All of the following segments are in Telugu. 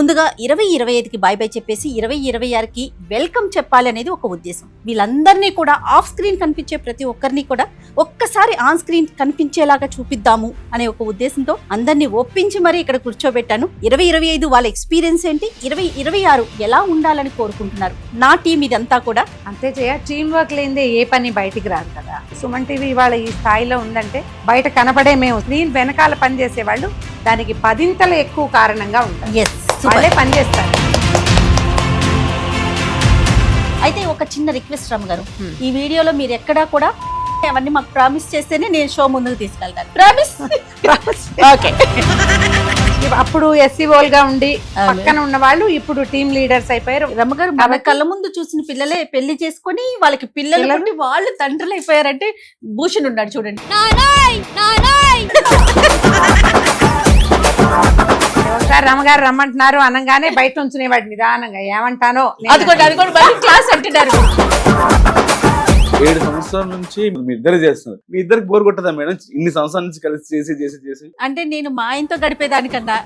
ముందుగా 2025కి బై బై చెప్పేసి 2026కి వెల్కమ్ చెప్పాలి అనేది ఒక ఉద్దేశం. వీళ్ళందరినీ కూడా ఆఫ్ స్క్రీన్ కనిపించే ప్రతి ఒక్కరిని కూడా ఒక్కసారి ఆన్ స్క్రీన్ కనిపించేలాగా చూపిద్దాము అనే ఒక ఉద్దేశంతో అందరినీ ఒప్పించి మరీ ఇక్కడ కూర్చోబెట్టాను. 2025 వాళ్ళ ఎక్స్పీరియన్స్ ఏంటి, 2026 ఎలా ఉండాలని కోరుకుంటున్నారు. నా టీం ఇదంతా కూడా అంతే చేయ. టీం వర్క్ లేనిదే ఏ పని బయటికి రాదు కదా. సుమన్ టీవీ ఇవాళ ఈ స్థాయిలో ఉందంటే బయట కనపడే మేము స్క్రీన్ వెనకాల పనిచేసే వాళ్ళు దానికి 10ంతలు ఎక్కువ కారణంగా ఉంటారు. వాళ్ళే పనిచేస్తారు. అయితే ఒక చిన్న రిక్వెస్ట్ రామ్ గారు, ఈ వీడియోలో మీరు ఎక్కడా కూడా అవన్నీ మాకు ప్రామిస్ చేస్తేనే నేను షో ముందుకు తీసుకెళ్తాను. ప్రామిస్. ఓకే. అప్పుడు ఎస్సీఓల్ గా ఉండి పక్కన ఉన్న వాళ్ళు ఇప్పుడు టీమ్ లీడర్స్ అయిపోయారు. రమ్మగారు మన కళ్ళ ముందు చూసిన పిల్లలే పెళ్లి చేసుకుని వాళ్ళకి పిల్లలు పుట్టి వాళ్ళు తండ్రులు అయిపోయారంటే భూషణ్ ఉన్నాడు చూడండి. ఒకసారి రమ్మగారు రమ్మంటున్నారు అనగానే బయట ఉంచునేవాడు నిదానంగా ఏమంటానో అది కూడా క్లాస్ అంటున్నారు. 7 సంవత్సరాల నుంచి మీ ఇద్దరు చేస్తున్నారు. మీ ఇద్దరికి బోర్ కొట్టదా మేడం? ఇన్ని సంవత్సరాల నుంచి కలిసి చేసి అంటే నేను మా ఆయనతో గడిపేదానికన్నా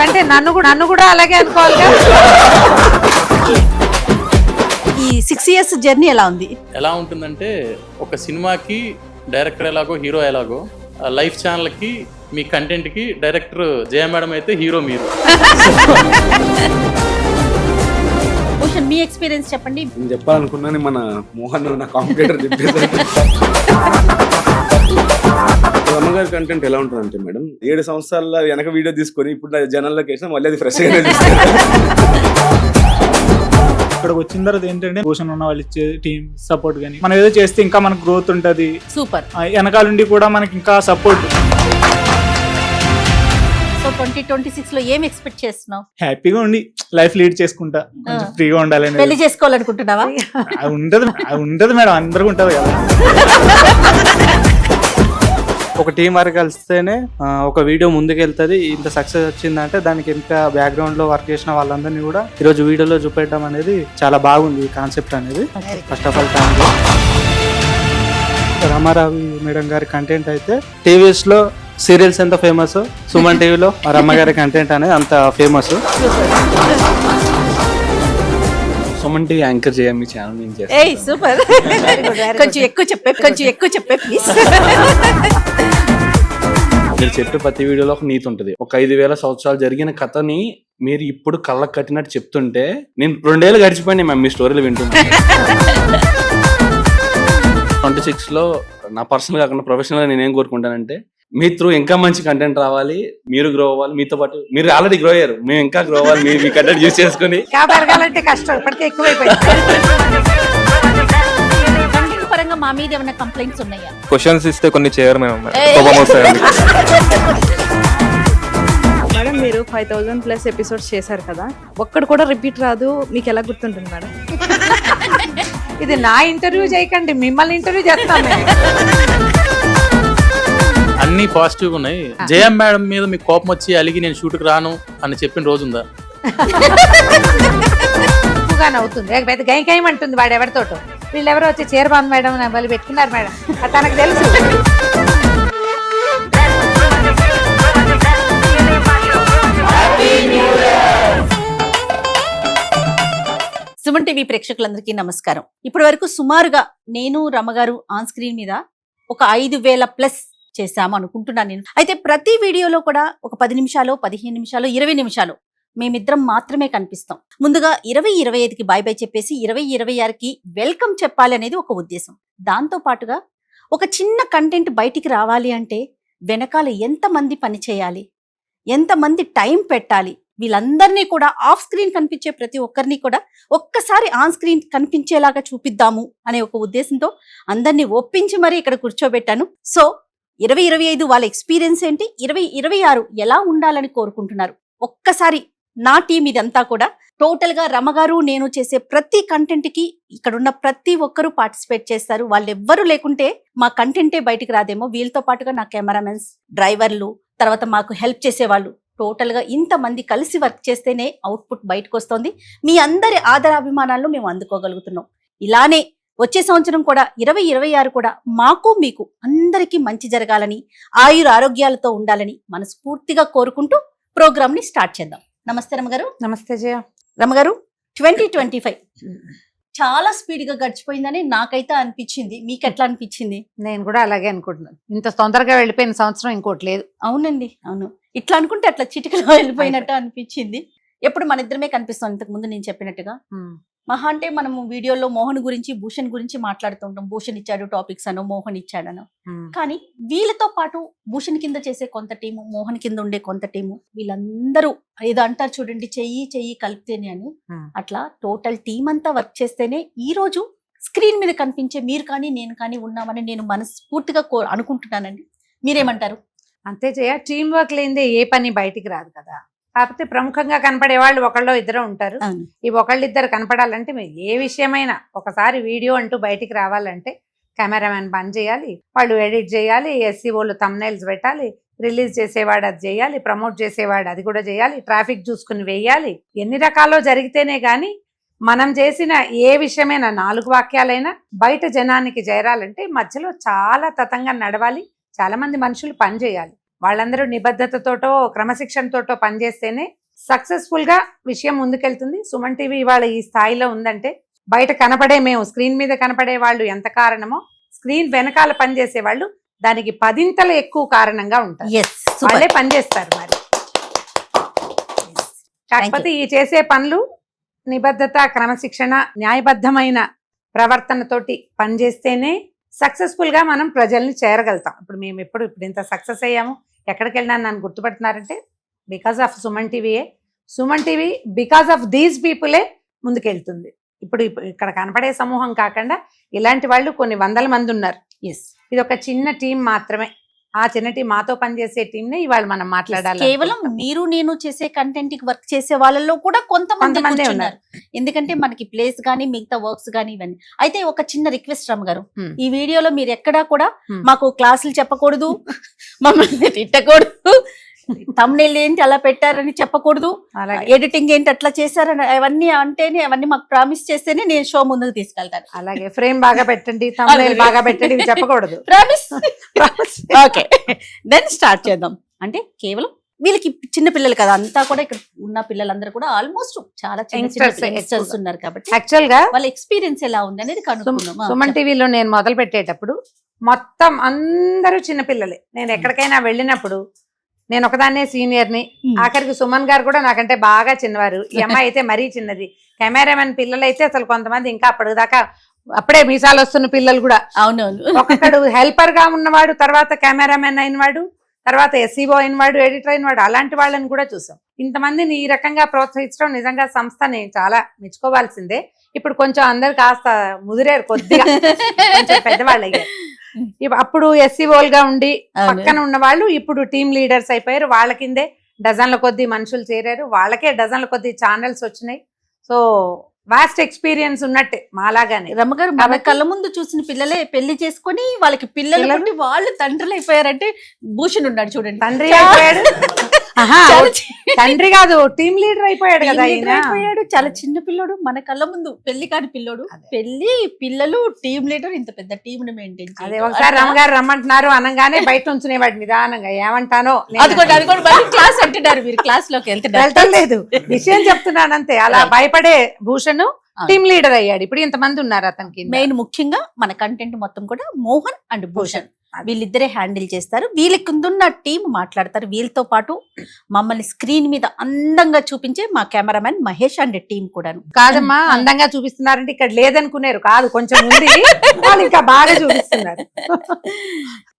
అంటే నన్ను కూడా అలాగే అనుకోవాలిగా. ఈ 6 years జర్నీ ఎలా ఉంది? ఎలా ఉంటుందంటే ఒక సినిమాకి డైరెక్టర్ ఎలాగో హీరో ఎలాగో లైఫ్ ఛానల్ కి మీ కంటెంట్ కి డైరెక్టర్ జయ మేడం అయితే హీరో మీరు. భూషణ్ మీ ఎక్స్పీరియన్స్ చెప్పండి. నేను చెప్పాలనుకున్నాను, మన మోహన్ నా కాంపిటేటర్ చెప్పేసి. అమ్మగారి కంటెంట్ ఎలా ఉంటుందంటే మేడం, 7 సంవత్సరాల వెనక వీడియో తీసుకొని ఇప్పుడు జనాల్లోకి వేసినా మళ్ళీ అది ఫ్రెష్ గా ఇక్కడికి వచ్చిన తర్వాత ఏంటంటే భూషణ్ ఉన్న వాళ్ళు ఇచ్చే టీం సపోర్ట్ గానీ మనం ఏదో చేస్తే ఇంకా మనకు గ్రోత్ ఉంటది. సూపర్. వెనకాల నుండి కూడా మనకి ఇంకా సపోర్ట్. సో 2026 లో ఏం ఎక్స్పెక్ట్ చేస్తున్నావు? హ్యాపీగా ఉండి లైఫ్ లీడ్ చేసుకుంటా, కొంచెం ఫ్రీగా ఉండాలని. పెళ్లి చేసుకోవాలనుకుంటున్నావా? ఉంటది మేడం, అందరికీ ఉంటది కదా. ఒక టీం వర్క్ కలిస్తేనే ఒక వీడియో ముందుకు వెళ్తుంది. ఇంత సక్సెస్ వచ్చిందంటే దానికి ఎంత బ్యాక్గ్రౌండ్ లో వర్క్ చేసిన వాళ్ళందరినీ కూడా ఈరోజు వీడియోలో చూపెట్టడం అనేది చాలా బాగుంది. ఈ కాన్సెప్ట్ అనేది first of all thank. Ramaravi madam గారి కంటెంట్ అయితే టీవీస్ లో సీరియల్స్ ఎంత ఫేమస్, సుమన్ టీవీలో రమ్మ గారి కంటెంట్ అనేది అంత ఫేమస్. సుమన్ టీవీ యాంకర్ చేయ మీ ఛానల్ నేను చేస్తాను. ఏయ్ సూపర్. కొంచెం ఎక్కువ చెప్పే ప్లీజ్. మీరు చెప్పే ప్రతి వీడియోలో ఒక నీతి ఉంటుంది. ఒక 5,000 సంవత్సరాలు జరిగిన కథని మీరు ఇప్పుడు కళ్ళకు కట్టినట్టు చెప్తుంటే నేను 2 ఏళ్ళు గడిచిపోయినాయి మ్యామ్ మీ స్టోరీలు వింటున్నాను. 26 లో నా పర్సనల్ కాకుండా ప్రొఫెషనల్ గా నేనేం కోరుకుంటానంటే మీ త్రూ ఇంకా మంచి కంటెంట్ రావాలి, మీరు గ్రో అవ్వాలి. మీతో పాటు మీరు ఆల్రెడీ గ్రో అయ్యారు, మేము ఇంకా గ్రో అవ్వాలి. మీ కంటెంట్ యూజ్ చేసుకుని పెరగాలంటే కష్టం ఇప్పటికే ఎక్కువైపోయింది. పరంగా మా మీద ఏమైనా కంప్లైంట్స్ ఉన్నాయా? క్వశ్చన్స్ ఇస్తే కొన్ని చేయరు మేడం. మేడం మీరు 5,000+ ఎపిసోడ్స్ చేశారు కదా, ఒక్కడు కూడా రిపీట్ రాదు, మీకు ఎలా గుర్తుంటుంది మేడం? ఇది నా ఇంటర్వ్యూ చేయకండి, మిమ్మల్ని ఇంటర్వ్యూ చేస్తాను. అన్ని పాజిటివ్ ఉన్నాయి. జయ మేడం మీద మీకు కోపం వచ్చి అలిగి నేను షూట్కి రాను అని చెప్పిన రోజుందా? ఎక్కువగానే అవుతుంది. పెద్ద గైమంటుంది వాడు ఎవరితోటో. వీళ్ళెవరో వచ్చి చీరబాన్ మేడం వాళ్ళు పెట్టుకున్నారు మేడం, తనకు తెలుసు. సుమన్ టీవీ ప్రేక్షకులందరికీ నమస్కారం. ఇప్పటి వరకు సుమారుగా నేను రమ్మగారు ఆన్ స్క్రీన్ మీద ఒక 5,000+ చేశాము అనుకుంటున్నాను నేను. అయితే ప్రతి వీడియోలో కూడా ఒక 10 నిమిషాలు, 15 నిమిషాలు, 20 నిమిషాలు మేమిద్దరం మాత్రమే కనిపిస్తాం. ముందుగా 2025కి బై బై చెప్పేసి 2026కి వెల్కమ్ చెప్పాలి అనేది ఒక ఉద్దేశం. దాంతో పాటుగా ఒక చిన్న కంటెంట్ బయటికి రావాలి అంటే వెనకాల ఎంతమంది పని చేయాలి, ఎంతమంది టైం పెట్టాలి, వీళ్ళందరినీ కూడా ఆఫ్ స్క్రీన్ కనిపించే ప్రతి ఒక్కరిని కూడా ఒక్కసారి ఆన్ స్క్రీన్ కనిపించేలాగా చూపిద్దాము అనే ఒక ఉద్దేశంతో అందరినీ ఒప్పించి మరీ ఇక్కడ కూర్చోబెట్టాను. సో 2025 వాళ్ళ ఎక్స్పీరియన్స్ ఏంటి, 2026 ఎలా ఉండాలని కోరుకుంటున్నారు. ఒక్కసారి నా టీం ఇదంతా కూడా టోటల్ గా రమగారు నేను చేసే ప్రతి కంటెంట్ కి ఇక్కడున్న ప్రతి ఒక్కరూ పార్టిసిపేట్ చేస్తారు. వాళ్ళు ఎవ్వరూ లేకుంటే మా కంటెంటే బయటికి రాదేమో. వీళ్ళతో పాటుగా నా కెమెరామెన్స్, డ్రైవర్లు, తర్వాత మాకు హెల్ప్ చేసేవాళ్ళు, టోటల్ గా ఇంతమంది కలిసి వర్క్ చేస్తేనే అవుట్పుట్ బయటకు వస్తుంది. మీ అందరి ఆదరాభిమానాలను మేము అందుకోగలుగుతున్నాం. ఇలానే వచ్చే సంవత్సరం కూడా 2026 కూడా మాకు మీకు అందరికీ మంచి జరగాలని ఆయుర ఆరోగ్యాలతో ఉండాలని మనస్ఫూర్తిగా కోరుకుంటూ ప్రోగ్రామ్ ని స్టార్ట్ చేద్దాం. నమస్తే రమగారు. నమస్తే జయ. రమగారు, 2025 చాలా స్పీడ్ గా గడిచిపోయిందని నాకైతే అనిపించింది. మీకు ఎట్లా అనిపించింది? నేను కూడా అలాగే అనుకుంటున్నాను. ఇంత తొందరగా వెళ్ళిపోయిన సంవత్సరం ఇంకోటి లేదు. అవునండి, అవును. ఇట్లా అనుకుంటే అట్లా చిటికలో వెళ్ళిపోయినట్టు అనిపించింది. ఎప్పుడు మన ఇద్దరమే కనిపిస్తాం. ఇంతకు ముందు నేను చెప్పినట్టుగా మహా అంటే మనము వీడియోలో మోహన్ గురించి భూషణ్ గురించి మాట్లాడుతూ ఉంటాం. భూషణ్ ఇచ్చాడు టాపిక్స్ అనో మోహన్ ఇచ్చాడనో. కానీ వీళ్ళతో పాటు భూషణ్ కింద చేసే కొంత టీము, మోహన్ కింద ఉండే కొంత టీము, వీళ్ళందరూ ఏదో అంటారు చూడండి, చెయ్యి కలిపితేనే అని. అట్లా టోటల్ టీం అంతా వర్క్ చేస్తేనే ఈ రోజు స్క్రీన్ మీద కనిపించే మీరు కానీ నేను కానీ ఉన్నామని నేను మనస్ఫూర్తిగా అనుకుంటున్నానండి. మీరేమంటారు? అంతే జయ, టీం వర్క్ లేనిదే ఏ పని బయటికి రాదు కదా. కాకపోతే ప్రముఖంగా కనపడే వాళ్ళు ఒకళ్ళో ఇద్దరు ఉంటారు. ఈ ఒకళ్ళిద్దరు కనపడాలంటే మీరు ఏ విషయమైనా ఒకసారి వీడియో అంటూ బయటికి రావాలంటే కెమెరామెన్ పని చేయాలి, వాళ్ళు ఎడిట్ చేయాలి, ఎస్సీఓలు థంబ్నెయిల్స్ పెట్టాలి, రిలీజ్ చేసేవాడు అది చేయాలి, ప్రమోట్ చేసేవాడు అది కూడా చేయాలి, ట్రాఫిక్ చూసుకుని వేయాలి. ఎన్ని రకాలో జరిగితేనే గాని మనం చేసిన ఏ విషయమైనా 4 వాక్యాలైనా బయట జనానికి చేరాలంటే మధ్యలో చాలా తతంగా నడవాలి. చాలా మంది మనుషులు పని చేయాలి. వాళ్ళందరూ నిబద్ధతతోటో క్రమశిక్షణతోటో పనిచేస్తేనే సక్సెస్ఫుల్ గా విషయం ముందుకెళ్తుంది. సుమన్ టీవీ ఇవాళ ఈ స్థాయిలో ఉందంటే బయట కనపడే మేము స్క్రీన్ మీద కనపడే వాళ్ళు ఎంత కారణమో స్క్రీన్ వెనకాల పనిచేసే వాళ్ళు దానికి 10 ఎక్కువ కారణంగా ఉంటారు. వాళ్ళే పనిచేస్తారు. మరి కాకపోతే ఈ చేసే పనులు నిబద్ధత, క్రమశిక్షణ, న్యాయబద్ధమైన ప్రవర్తనతోటి పనిచేస్తేనే సక్సెస్ఫుల్ గా మనం ప్రజల్ని చేరగలుగుతాం. ఇప్పుడు మేము ఇప్పుడు ఇంత సక్సెస్ అయ్యాము, ఎక్కడికి వెళ్ళినా నన్ను గుర్తుపడుతున్నారంటే బికాస్ ఆఫ్ సుమన్ టీవీయే. Suman TV because of these పీపులే ముందుకెళ్తుంది. ఇప్పుడు ఇక్కడ కనపడే సమూహం కాకుండా ఇలాంటి వాళ్ళు కొన్ని 100 మంది ఉన్నారు. ఇది ఒక చిన్న టీం మాత్రమే. ఆ చిన్న టీం మాతో పనిచేసే టీం నే ఇవాళ మనం మాట్లాడాలి. కేవలం మీరు నేను చేసే కంటెంట్ కి వర్క్ చేసే వాళ్ళలో కూడా కొంతమంది ఉన్నారు. ఎందుకంటే మనకి ప్లేస్ గానీ మిగతా వర్క్స్ గానీ ఇవన్నీ. అయితే ఒక చిన్న రిక్వెస్ట్ రమ్మ గారు, ఈ వీడియోలో మీరు ఎక్కడా కూడా మాకు క్లాసులు చెప్పకూడదు, మమ్మల్ని తిట్టకూడదు, తమ్నెయిల్ ఏంటి అలా పెట్టారని చెప్పకూడదు, ఎడిటింగ్ ఏంటి అట్లా చేశారని అవన్నీ అంటేనే, అవన్నీ మాకు ప్రామిస్ చేస్తేనే నేను షో ముందుకు తీసుకెళ్తాను. అలాగే ఫ్రేమ్ బాగా పెట్టండి, తమ్నెయిల్ బాగా పెట్టండి, ఇవి చెప్పకూడదు. ప్రామిస్. ఓకే, దెన్ స్టార్ట్ చేద్దాం. అంటే కేవలం వీళ్ళకి చిన్న పిల్లలు కదా, అంతా కూడా ఇక్కడ ఉన్న పిల్లలందరూ కూడా ఆల్మోస్ట్ చాలా యంగ్స్టర్స్ ఉన్నారు కాబట్టి యాక్చువల్ గా వాళ్ళ ఎక్స్పీరియన్స్ ఎలా ఉంది అనేది కనుక్కుందాం. సుమన్ టీవీలో నేను మొదలు పెట్టేటప్పుడు మొత్తం అందరూ చిన్నపిల్లలే. నేను ఎక్కడికైనా వెళ్ళినప్పుడు నేను ఒకదాన్నే సీనియర్ని, ఆఖరికి సుమన్ గారు కూడా నాకంటే బాగా చిన్నవారు, ఈ అమ్మాయి అయితే మరీ చిన్నది. కెమెరామెన్ పిల్లలు అయితే అసలు కొంతమంది ఇంకా అప్పటిదాకా అప్పుడే మీసాలు వస్తున్న పిల్లలు కూడా. అవునవును. ఒక్కడు హెల్పర్ గా ఉన్నవాడు, తర్వాత కెమెరామెన్ అయినవాడు, తర్వాత ఎస్ఈఓ అయినవాడు, ఎడిటర్ అయినవాడు, అలాంటి వాళ్ళని కూడా చూసాం. ఇంతమందిని ఈ రకంగా ప్రోత్సహించడం నిజంగా సంస్థని చాలా మెచ్చుకోవాల్సిందే. ఇప్పుడు కొంచెం అందరు కాస్త ముదిరేరు, కొద్దిగా కొంచెం పెద్దవాళ్ళు అయ్యారు. అప్పుడు ఎస్సీఓలుగా ఉండి పక్కన ఉన్న వాళ్ళు ఇప్పుడు టీమ్ లీడర్స్ అయిపోయారు. వాళ్ళ కిందే డజన్ల కొద్దీ మనుషులు చేరారు, వాళ్ళకే డజన్ల కొద్దీ ఛానల్స్ వచ్చినాయి. సో వాస్ట్ ఎక్స్పీరియన్స్ ఉన్నట్టే మాలాగానే. రమ్మగారు, మన కళ్ళ ముందు చూసిన పిల్లలే పెళ్లి చేసుకొని వాళ్ళకి పిల్లలు పుట్టి వాళ్ళు తండ్రులు అయిపోయారంటే భూషణ్ ఉన్నాడు చూడండి, తండ్రి అయిపోయాడు. తండ్రి కాదు, టీమ్ లీడర్ అయిపోయాడు కదా. అయిపోయాడు, చాలా చిన్న పిల్లోడు, మన కళ్ళ ముందు పెళ్లి కాని పిల్లోడు, పెళ్లి పిల్లలు టీమ్ లీడర్, ఇంత పెద్ద టీమ్ ని మెయింటైన్ చేయాలి. అదే ఒకసారి రమ్మగారు రమ్మంటున్నారు అనగానే బయట ఉంచునేవాడు నిదానంగా, ఏమంటానో అదిగోండి క్లాస్ అంటున్నారు, మీరు క్లాస్ లోకి వెళ్తారు లేదు, విషయం చెప్తున్నాను అంతే. అలా భయపడే భూషణ్ టీమ్ లీడర్ అయ్యాడు. ఇప్పుడు ఇంతమంది ఉన్నారు అతనికి. మెయిన్ ముఖ్యంగా మన కంటెంట్ మొత్తం కూడా మోహన్ అండ్ భూషణ్ వీళ్ళిద్దరే హ్యాండిల్ చేస్తారు. వీళ్ళకి ఉన్న టీం మాట్లాడతారు. వీళ్ళతో పాటు మమ్మల్ని స్క్రీన్ మీద అందంగా చూపించే మా కెమెరామెన్ మహేష్ అండ్ టీం కూడా. కాదమ్మా, అందంగా చూపిస్తున్నారంటే ఇక్కడ లేదనుకున్నారు కాదు, కొంచెం ఉంది, వాళ్ళు ఇంకా బాగా చూపిస్తున్నారు.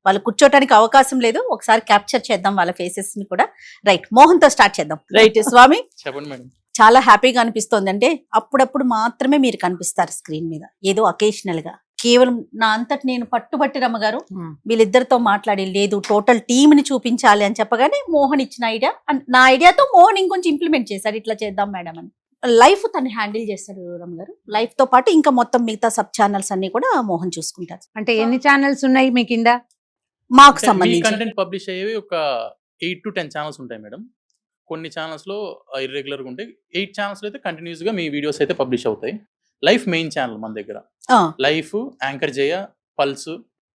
వాళ్ళు కూర్చోటానికి అవకాశం లేదు, ఒకసారి క్యాప్చర్ చేద్దాం వాళ్ళ ఫేసెస్ ని కూడా. రైట్, మోహన్ తో స్టార్ట్ చేద్దాం. రైట్ స్వామి, చెప్పండి మేడం. చాలా హ్యాపీగా అనిపిస్తోంది. అంటే అప్పుడప్పుడు మాత్రమే మీరు కనిపిస్తారు స్క్రీన్ మీద, ఏదో అకేషనల్ గా. కేవలం నా అంతటి నేను పట్టుబట్టి రమ్మగారు వీళ్ళిద్దరితో మాట్లాడి లేదు టోటల్ టీమ్ ని చూపించాలి అని చెప్పగానే మోహన్ ఇచ్చిన ఐడియా, నా ఐడియాతో మోహన్ ఇంకొంచెం ఇంప్లిమెంట్ చేశారు, ఇట్లా చేద్దాం మేడం అని. లైఫ్ తను హ్యాండిల్ చేస్తారు రమ్మగారు. లైఫ్ తో పాటు ఇంకా మొత్తం మిగతా సబ్ ఛానల్స్ అన్ని కూడా మోహన్ చూసుకుంటారు. అంటే ఎన్ని ఛానల్స్ ఉన్నాయి మీ కింద? మాకు సంబంధించి కంటెంట్ పబ్లిష్ అయ్యేవి ఒక 8 to 10 ఛానల్స్ ఉంటాయి మేడం. కొన్ని ఛానల్స్ లో ఇర్రెగ్యులర్ గా ఉంటాయి. 8 ఛానల్స్ అయితే కంటిన్యూస్ గా మీ వీడియోస్ అయితే పబ్లిష్ అవుతాయి. లైఫ్ మెయిన్ ఛానల్ మన దగ్గర. ఆ, లైఫ్, యాంకర్ జయ, పల్స్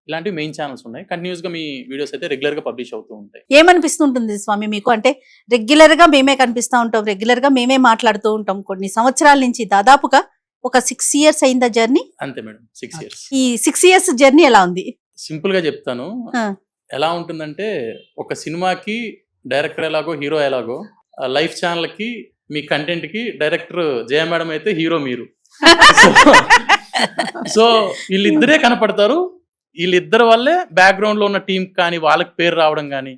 ఇలాంటి మెయిన్ ఛానల్స్ ఉన్నాయి. కంటిన్యూస్ గా మీ వీడియోస్ అయితే రెగ్యులర్ గా పబ్లిష్ అవుతూ ఉంటాయి. ఏమనిపిస్తుంటుంది స్వామి మీకు? అంటే రెగ్యులర్ గా మేమే కనిపిస్తా ఉంటాం, రెగ్యులర్ గా మేమే మాట్లాడుతూ ఉంటాం. కొన్ని సంవత్సరాల నుంచి దాదాపుగా ఒక 6 years అయిందా జర్నీ? అంతే మేడం, 6 years. ఈ 6 years జర్నీ ఎలా ఉంది? సింపుల్ గా చెప్తాను. ఆ. ఎలా ఉంటుందంటే ఒక సినిమాకి డైరెక్టర్ ఎలాగో హీరో ఎలాగో, లైఫ్ ఛానల్ కి మీ కంటెంట్ కి డైరెక్టర్ జయ మేడం అయితే హీరో మీరు. సో వీళ్ళిద్దరే కనపడతారు. వీళ్ళిద్దరి వల్లే బ్యాక్గ్రౌండ్ లో ఉన్న టీం కానీ వాళ్ళకి పేరు రావడం కానీ,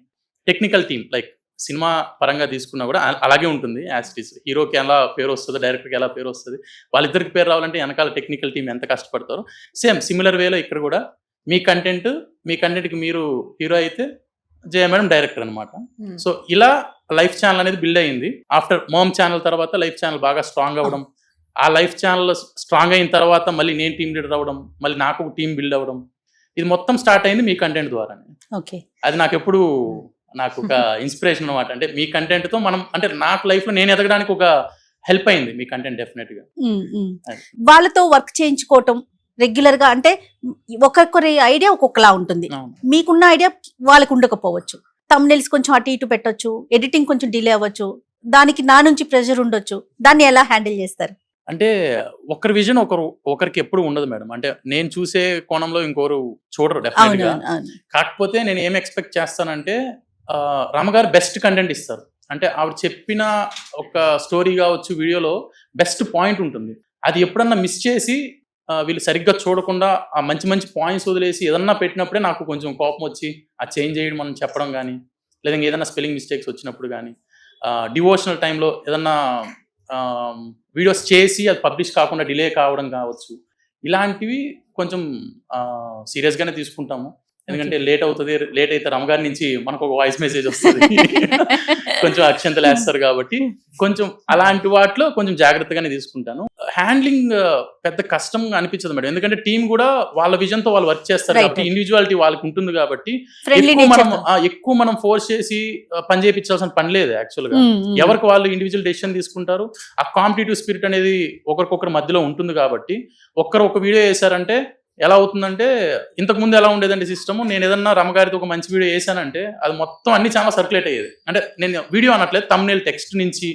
టెక్నికల్ టీం లైక్ సినిమా పరంగా తీసుకున్నా కూడా అలాగే ఉంటుంది. యాజ్ ఇట్ ఈస్ హీరోకి ఎలా పేరు వస్తుంది, డైరెక్టర్కి ఎలా పేరు వస్తుంది, వాళ్ళిద్దరికి పేరు రావాలంటే వెనకాల టెక్నికల్ టీం ఎంత కష్టపడతారో సేమ్ సిమిలర్ వేలో ఇక్కడ కూడా మీ కంటెంట్కి మీరు హీరో అయితే జయ మేడం డైరెక్టర్ అనమాట. సో ఇలా లైఫ్ ఛానల్ అనేది బిల్డ్ అయ్యింది. ఆఫ్టర్ మామ్ ఛానల్ తర్వాత లైఫ్ ఛానల్ బాగా స్ట్రాంగ్ అవ్వడం, ఆ లైఫ్ ఛానల్ స్ట్రాంగ్ అయిన తర్వాత మళ్ళీ నేను టీం లీడర్ అవ్వడం, మళ్ళీ నాకు ఒక టీం బిల్డ్ అవ్వడం, ఇది మొత్తం స్టార్ట్ అయింది మీ కంటెంట్ ద్వారానే. ఓకే, అది నాకు ఎప్పుడు నాకు ఒక ఇన్స్పిరేషన్ అనమాట. అంటే మీ కంటెంట్ తో మనం, అంటే నాకు లైఫ్ లో నేను ఎదగడానికి ఒక హెల్ప్ అయింది మీ కంటెంట్ డెఫినెట్ గా. వాళ్ళతో వర్క్ చేయించుకోవటం రెగ్యులర్ గా, అంటే ఒక్కొక్కరి ఐడియా ఒక్కొక్కలా ఉంటుంది. మీకున్న ఐడియా వాళ్ళకు ఉండకపోవచ్చు. thumbnails కొంచెం అటు ఇటు పెట్టొచ్చు, ఎడిటింగ్ కొంచెం డిలే అవ్వచ్చు, దానికి నా నుంచి ప్రెషర్ ఉండొచ్చు. దాన్ని ఎలా హ్యాండిల్ చేస్తారు? అంటే ఒకరి విజన్ ఒకరికి ఎప్పుడు ఉండదు మేడం. అంటే నేను చూసే కోణంలో ఇంకోరు చూడరు డెఫినెట్ గా. కాకపోతే నేను ఏం ఎక్స్పెక్ట్ చేస్తానంటే రమగారు బెస్ట్ కంటెంట్ ఇస్తారు. అంటే ఆవిడ చెప్పిన ఒక స్టోరీ కావచ్చు, వీడియోలో బెస్ట్ పాయింట్ ఉంటుంది. అది ఎప్పుడన్నా మిస్ చేసి వీళ్ళు సరిగ్గా చూడకుండా ఆ మంచి మంచి పాయింట్స్ వదిలేసి ఏదన్నా పెట్టినప్పుడే నాకు కొంచెం కోపం వచ్చి ఆ చేంజ్ చేయడం మనం చెప్పడం కానీ, లేదా ఏదైనా స్పెల్లింగ్ మిస్టేక్స్ వచ్చినప్పుడు కానీ, డివోషనల్ టైంలో ఏదన్నా వీడియోస్ చేసి అది పబ్లిష్ కాకుండా డిలే కావడం కావచ్చు, ఇలాంటివి కొంచెం సీరియస్గానే తీసుకుంటాము. ఎందుకంటే లేట్ అయితే రమగారి నుంచి మనకు ఒక వాయిస్ మెసేజ్ వస్తుంది, కొంచెం అక్షంతలు వేస్తారు కాబట్టి కొంచెం అలాంటి వాటిలో కొంచెం జాగ్రత్తగానే తీసుకుంటాను. హ్యాండ్లింగ్ పెద్ద కష్టం అనిపించదు మేడం, ఎందుకంటే టీం కూడా వాళ్ళ విజన్ తో వాళ్ళు వర్క్ చేస్తారు కాబట్టి, ఇండివిజువాలిటీ వాళ్ళకి ఉంటుంది కాబట్టి ఎక్కువ మనం ఫోర్స్ చేసి పని చేయించాల్సిన పని లేదు. యాక్చువల్ గా ఎవరికి వాళ్ళు ఇండివిజువల్ డెసిషన్ తీసుకుంటారు. ఆ కాంపిటేటివ్ స్పిరిట్ అనేది ఒకరికొకరి మధ్యలో ఉంటుంది కాబట్టి, ఒక్కరు ఒక వీడియో వేసారంటే ఎలా అవుతుందంటే, ఇంతకు ముందు ఎలా ఉండేదంటే సిస్టమ్, నేను ఏదన్నా రమగారితో ఒక మంచి వీడియో వేసానంటే అది మొత్తం అన్ని చాలా సర్క్యులేట్ అయ్యేది. అంటే నేను వీడియో అనట్లేదు, thumbnail టెక్స్ట్ నుంచి,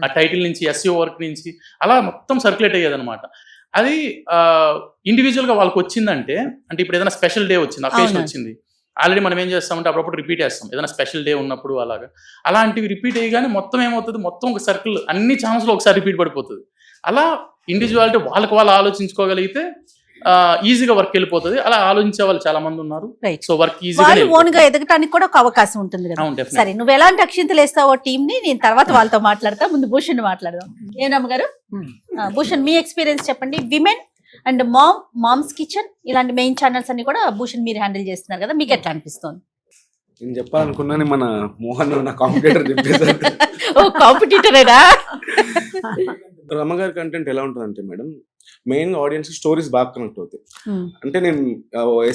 ఆ టైటిల్ నుంచి, SEO వర్క్ నుంచి అలా మొత్తం సర్క్యులేట్ అయ్యేది అనమాట. అది ఇండివిజువల్ గా వాళ్ళకి వచ్చిందంటే, అంటే ఇప్పుడు ఏదైనా స్పెషల్ డే వచ్చింది, అకేషన్ వచ్చింది, ఆల్రెడీ మనం ఏం చేస్తామంటే అప్పుడప్పుడు రిపీట్ చేస్తాం ఏదైనా స్పెషల్ డే ఉన్నప్పుడు. అలాంటివి రిపీట్ అయ్యగానే మొత్తం ఏమవుతుంది, మొత్తం ఒక సర్కిల్ అన్ని ఛానల్స్ లో ఒకసారి రిపీట్ పడిపోతుంది. అలా ఇండివిజువాలిటీ వాళ్ళు ఆలోచించుకోగలిగితే ఈజీగా వర్క్ వెళ్ళిపోతుంది. అలా ఆలోచించే వాళ్ళు చాలా మంది ఉన్నారు. సో వర్క్ ఈజీగా ఓన్ గా ఎదగటానికి కూడా ఒక అవకాశం ఉంటుంది కదా. సరే, నువ్వు ఎలాంటి అక్షింతలు వేస్తావో టీం ని, నేను తర్వాత వాళ్ళతో మాట్లాడతా. ముందు భూషణ్ మాట్లాడదాం. ఏనమ్మ గారు, భూషణ్ మీ ఎక్స్పీరియన్స్ చెప్పండి. విమెన్ అండ్ మామ్స్ కిచెన్ ఇలాంటి మెయిన్ ఛానల్స్ అన్ని కూడా భూషణ్ మీరు హ్యాండిల్ చేస్తున్నారు కదా, మీకు ఎట్లా అనిపిస్తుంది? నేను చెప్పాలనుకున్నాను, మన మోహన్ నా కాంపిటేటర్ చెప్పేసారు. ఓ కాంపిటీటరేనా? రమగారి కంటెంట్ ఎలా ఉంటుందంటే మేడం, మెయిన్ ఆడియన్స్ స్టోరీస్ బాగా కనెక్ట్ అవుతాయి. అంటే నేను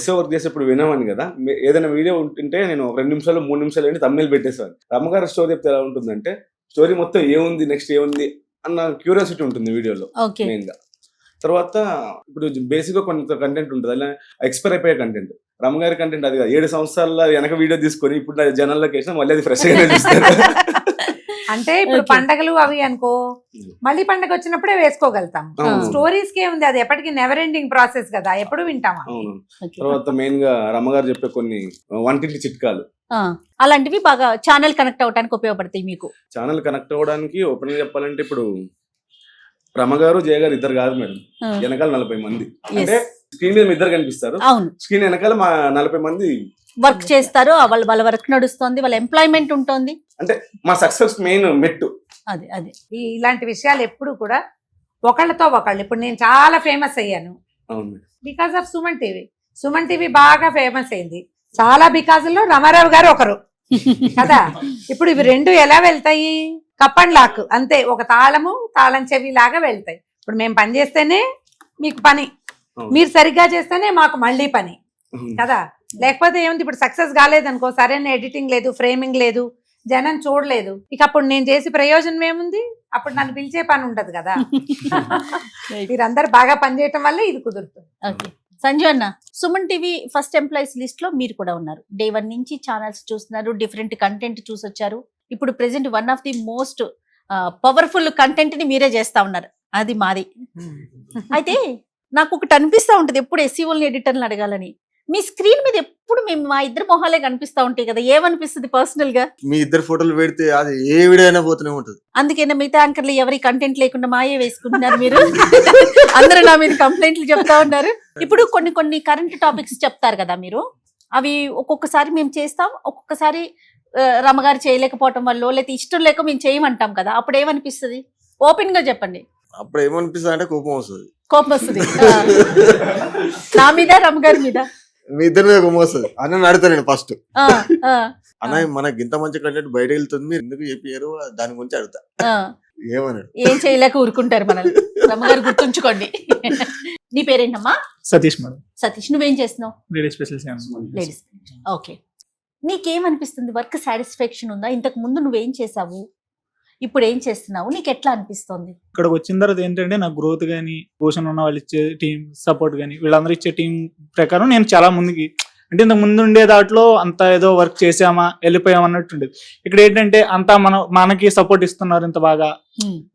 SEO వర్క్ చేసేప్పుడు వినమని కదా, ఏదైనా వీడియో ఉంటుంటే నేను 2 నిమిషాలు 3 నిమిషాలు ఏంటి thumbnail పెట్టేసాను. రమగారి స్టోరీ చెప్తే ఎలా ఉంటుందంటే, స్టోరీ మొత్తం ఏముంది, నెక్స్ట్ ఏముంది అన్న క్యూరియాసిటీ ఉంటుంది వీడియోలో మెయిన్ గా. తర్వాత ఇప్పుడు బేసిక్ గా కొంత కంటెంట్ ఉంటుంది, అలా ఎక్స్పైర్ అయిపోయే కంటెంట్. రమగారి కంటెంట్ అది 7 సంవత్సరాల వెనక వీడియో తీసుకొని ఇప్పుడు జనాల్లోకి వేసినా మళ్ళీ అది ఫ్రెష్ గానే చూస్తారు. అంటే ఇప్పుడు పండగలు అవి అనుకో, మళ్ళీ పండగ వచ్చినప్పుడే వేసుకోగలుగుతాం. స్టోరీస్ కే ఉంది, అది ఎప్పటికీ నెవర్ ఎండింగ్ ప్రాసెస్ కదా, ఎప్పుడు వింటామా. తర్వాత మెయిన్ గా రమగారు చెప్పే కొన్ని వంటింటి చిట్కాలు, అలాంటివి బాగా ఛానల్ కనెక్ట్ అవడానికి ఉపయోగపడతాయి మీకు. ఛానల్ కనెక్ట్ అవ్వడానికి ఓపెన్ గా చెప్పాలంటే, ఇప్పుడు రమగారు జయ గారు ఇద్దరు కాదు మేడం, వెనకాల 40 మంది. అంటే స్క్రీన్ మీద ఇద్దరు కనిపిస్తారు, స్క్రీన్ వెనకాల మా 40 మంది వర్క్ చేస్తారు. వాళ్ళ వర్క్ నడుస్తుంది, వాళ్ళ ఎంప్లాయ్మెంట్ ఉంటుంది. అంటే మా సక్సెస్ మెయిన్ మెట్టు అది. ఇలాంటి విషయాలు ఎప్పుడు కూడా ఒకళ్ళతో ఒకళ్ళు. ఇప్పుడు నేను చాలా ఫేమస్ అయ్యాను బికాస్ ఆఫ్ సుమన్ టీవీ బాగా ఫేమస్ అయింది చాలా బికాజ్ లో రమారావు గారు ఒకరు కదా. ఇప్పుడు ఇవి రెండు ఎలా వెళ్తాయి, కప్ అండ్ లాక్ అంతే, ఒక తాళం చెవి లాగా వెళ్తాయి. ఇప్పుడు మేము పని చేస్తేనే మీకు పని, మీరు సరిగ్గా చేస్తేనే మాకు మళ్ళీ పని కదా. లేకపోతే ఏముంది, ఇప్పుడు సక్సెస్ కాలేదనుకో, సరైన ఎడిటింగ్ లేదు, ఫ్రేమింగ్ లేదు, జనం చూడలేదు, ఇక అప్పుడు నేను చేసి ప్రయోజనం ఏముంది? అప్పుడు నన్ను పిలిచే పని ఉండదు కదా. మీరందరూ బాగా పనిచేయటం వల్ల ఇది కుదురుతుంది. ఓకే సంజు అన్న, Suman TV first employees list లో మీరు కూడా ఉన్నారు. డే 1 నుంచి ఛానల్స్ చూస్తున్నారు, డిఫరెంట్ కంటెంట్ చూసొచ్చారు. ఇప్పుడు present one of the most powerful content ని మీరే చేస్తా ఉన్నారు, అది మాది. అయితే నాకు ఒకటి అనిపిస్తా ఉంటది ఎప్పుడు ఎస్సీఓల్ని ఎడిటర్ని అడగాలని, మీ స్క్రీన్ మీద ఎప్పుడు మేము మా ఇద్దరు మొహాలే కనిపిస్తా ఉంటాయి కదా, ఏమనిపిస్తుంది పర్సనల్ గా? మీ ఇద్దరు ఫోటోలు పెడితే అది ఏ వీడియో అయినా పోతూనే ఉంటది. అందుకైనా మిగతా యాంకర్లు ఎవరి కంటెంట్ లేకుండా మాయే వేసుకుంటున్నారు మీరు. అందరూ నా మీద కంప్లైంట్లు చెప్తా ఉన్నారు. ఇప్పుడు కొన్ని కరెంట్ టాపిక్స్ చెప్తారు కదా మీరు, అవి ఒక్కొక్కసారి మేము చేస్తాం, ఒక్కొక్కసారి రమగారు చేయలేకపోవటం వల్ల లేకపోతే ఇష్టం లేక మేము చేయమంటాం కదా, అప్పుడు ఏమనిపిస్తుంది? ఓపెన్ గా చెప్పండి. అప్పుడు ఏమనిపిస్తుంది అంటే కోపం వస్తుంది. కోపం వస్తుంది నా మీద, రమగారి మీద? మీ ఇద్దరి మీద కోపం వస్తుంది. అన్న అడుగుతాను నేను ఫస్ట్, ఆ, ఆ, అన్న మనకి ఇంత మంచి కంటెంట్ బయట వెళ్తుంది, మీరు ఎందుకు చెప్పారు దాని గురించి అడుగుతా. ఆ. ఏమన్నాడు? ఏం చేయలేక ఊరుకుంటారు మనల్ని. రమగారు గుర్తుంచుకోండి. నీ పేరేంటమ్మా? సతీష్ మేడం, సతీష్. నువ్వేం చేస్తున్నావు? Ladies special ladies. ఓకే, నీకేమనిపిస్తుంది? వర్క్ సాటిస్ఫాక్షన్ ఉందా? ఇంతకు ముందు నువ్వేం చేసావు, ఇప్పుడు ఏం చేస్తున్నావు, నీకు ఎట్లా అనిపిస్తుంది? ఇక్కడికి వచ్చిన తర్వాత ఏంటంటే నాకు గ్రోత్ కానీ, పోషన్ ఉన్న వాళ్ళు ఇచ్చే టీం సపోర్ట్ కానీ, వీళ్ళందరూ ఇచ్చే టీం ప్రకారం నేను చాలా ముందుకి, అంటే ఇంతకు ముందు ఉండే దాంట్లో అంత ఏదో వర్క్ చేసామా వెళ్ళిపోయాం అన్నట్టు ఉండేది. ఇక్కడ ఏంటంటే అంతా మనకి సపోర్ట్ ఇస్తున్నారు ఇంత బాగా,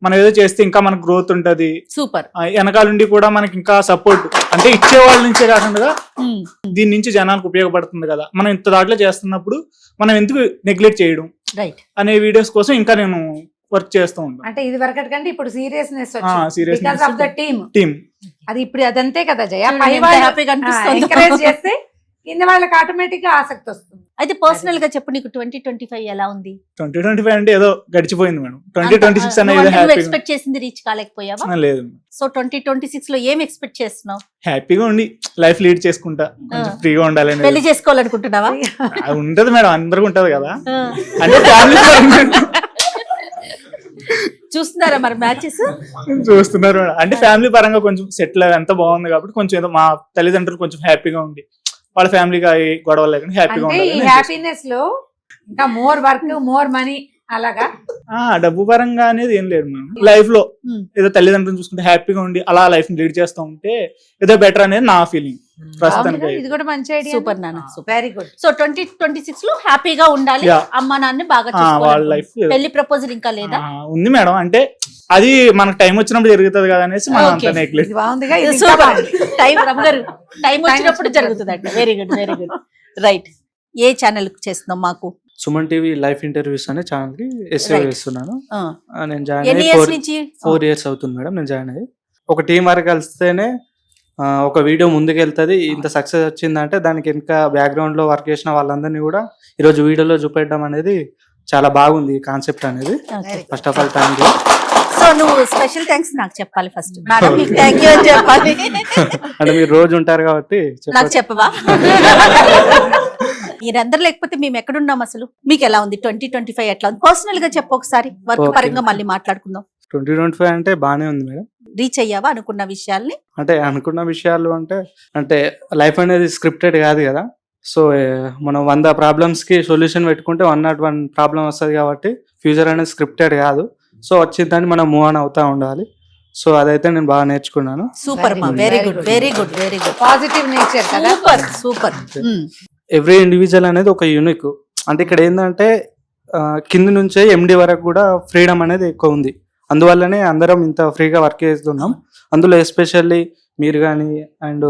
మనం ఏదో చేస్తే ఇంకా మనకు గ్రోత్ ఉంటది. సూపర్. వెనకాల నుండి కూడా మనకి ఇంకా సపోర్ట్, అంటే ఇచ్చే వాళ్ళ నుంచే కాకుండా దీని నుంచి జనాలకు ఉపయోగపడుతుంది కదా, మనం ఇంత దాంట్లో చేస్తున్నప్పుడు మనం ఎందుకు నెగ్లెక్ట్ చేయడం రైట్ అనే వీడియోస్ కోసం ఇంకా నేను వర్క్ చేస్తూ ఉంటాను. అంటే ఇది వరకటి కంటే ఇప్పుడు seriousness seriousness because of the team. Team అది ఇప్పుడు అదంతే కదా జయ, చూడండి పై ఎంత వాళ్ళు హ్యాపీగా అనిపిస్తుందో. ఎంకరేజ్ చేస్తే కింద వాళ్ళకి ఆటోమేటిక్ గా ఆసక్తి వస్తుంది. అయితే పర్సనల్ గా చెప్పు, నీకు 2025 ఎలా ఉంది? 2025 అంటే ఏదో గడిచిపోయింది మేడం. 2026 అనేది హ్యాపీగా ఎక్స్పెక్ట్ చేసింది రీచ్ కాలేకపోయావా? లేదు. సో 2026 లో ఏం ఎక్స్పెక్ట్ చేస్తున్నావు? హ్యాపీగా ఉండి లైఫ్ లీడ్ చేసుకుంటా, కొంచెం ఫ్రీగా ఉండాలని. పెళ్లి చేసుకోవాలనుకుంటున్నావా? అది ఉంటది మేడం, అందరికి ఉంటది కదా. ఆ. అంటే ఫ్యామిలీ చూస్తున్నారా మరి మ్యాచెస్? చూస్తున్నారు మేడం. అంటే ఫ్యామిలీ పరంగా కొంచెం సెటిల్ ఎంత బాగుంది కాబట్టి కొంచెం ఏదో మా తల్లిదండ్రులు కొంచెం హ్యాపీగా ఉంది, వాళ్ళ ఫ్యామిలీగా గొడవలు లేకుండా హ్యాపీగా అంటే ఈ ఉండాలి. హ్యాపీనెస్ లో ఇంకా మోర్ వర్క్, మోర్ మనీ అలాగా. డబ్బు పరంగా అనేది ఏం లేదు మేడం. లైఫ్ లో ఏదో తల్లిదండ్రులు చూసుకుంటే హ్యాపీగా ఉండి అలా లైఫ్ లీడ్ చేస్తూ ఉంటే ఏదో బెటర్ అనేది నా ఫీలింగ్ ప్రస్తుతానికి. ఇది కూడా మంచి ఐడియా. సూపర్ నాన్న, సూపర్. Very good. సో 2026 లో హ్యాపీగా ఉండాలి, Yeah. అమ్మా నాన్న బాగా వాళ్ళ చూసుకోవాలి. లైఫ్ పెళ్లి ప్రపోజల్ ఇంకా లేదా? ఉంది మేడం. అంటే అది మనకు టైం వచ్చినప్పుడు జరుగుతుంది కదా అనేసి మనం Okay. అంత నెగ్లెక్ట్. ఇది బాగుందిగా, ఇది ఇంకా సూపర్. బాగుంది. టైం రమగారు, టైం వచ్చినప్పుడు జరుగుతుంది అంట. Very good, very good. Right. ఏ ఛానల్ చేస్తున్నాం? మాకు సుమన్ టీవీ లైఫ్ ఇంటర్వ్యూస్ అనే ఛానల్ కి ఎస్ఏ Right. చేస్తున్నాను. ఆ. నేను జాయిన్ ఎన్ని అయ్యి ఇయర్స్ నుంచి? 4 years అవుతుంది మేడం నేను జాయిన్ అయ్యి. ఒక టీం వరకు కలిస్తేనే ఒక వీడియో ముందుకు వెళ్తుంది. ఇంత సక్సెస్ వచ్చిందంటే దానికి ఇంకా బ్యాక్గ్రౌండ్ లో వర్క్ చేసిన వాళ్ళందరినీ కూడా ఈరోజు వీడియోలో చూపెట్టడం అనేది చాలా బాగుంది ఈ కాన్సెప్ట్ అనేది. Okay. First of all thank you. So నువ్వు స్పెషల్ థ్యాంక్స్ నాకు చెప్పాలి ఫస్ట్. మేడం మీకు థ్యాంక్ యూ అని చెప్పాలి. అంటే మీరు రోజు ఉంటారు కాబట్టి నాకు చెప్పవా? మీరందరూ లేకపోతే మేము ఎక్కడున్నాం అసలు? మీకు ఎలా ఉంది 2025? ఎట్లా ఉంది పర్సనల్ గా చెప్పు ఒకసారి, వర్క్ Okay. పరంగా మళ్ళీ మాట్లాడుకుందాం. 2025 అంటే బాగానే ఉంది మేడం. రీచ్ అయ్యావా అనుకున్న విషయాల్ని? అంటే అనుకున్న విషయాలు అంటే లైఫ్ అనేది స్క్రిప్టెడ్ కాదు కదా. సో మనం 100 ప్రాబ్లమ్స్ కి సొల్యూషన్ పెట్టుకుంటే 101 ప్రాబ్లం వస్తుంది కాబట్టి ఫ్యూచర్ అనేది స్క్రిప్టెడ్ కాదు. సో వచ్చిందని మనం మూవ్ ఆన్ అవుతా ఉండాలి. సో అదైతే నేను బాగా నేర్చుకున్నాను. సూపర్ మా, Very very good, good, very good, very good. Positive nature కదా. Super, super. ఎవ్రీ ఇండివిజువల్ అనేది ఒక యూనిక్. అంటే ఇక్కడ ఏంటంటే కింది నుంచే ఎండి వరకు కూడా ఫ్రీడమ్ అనేది ఎక్కువ ఉంది. అందువల్లనే అందరం ఇంత ఫ్రీగా వర్క్ చేస్తున్నాం. అందులో ఎస్పెషల్లీ మీరు కానీ అండ్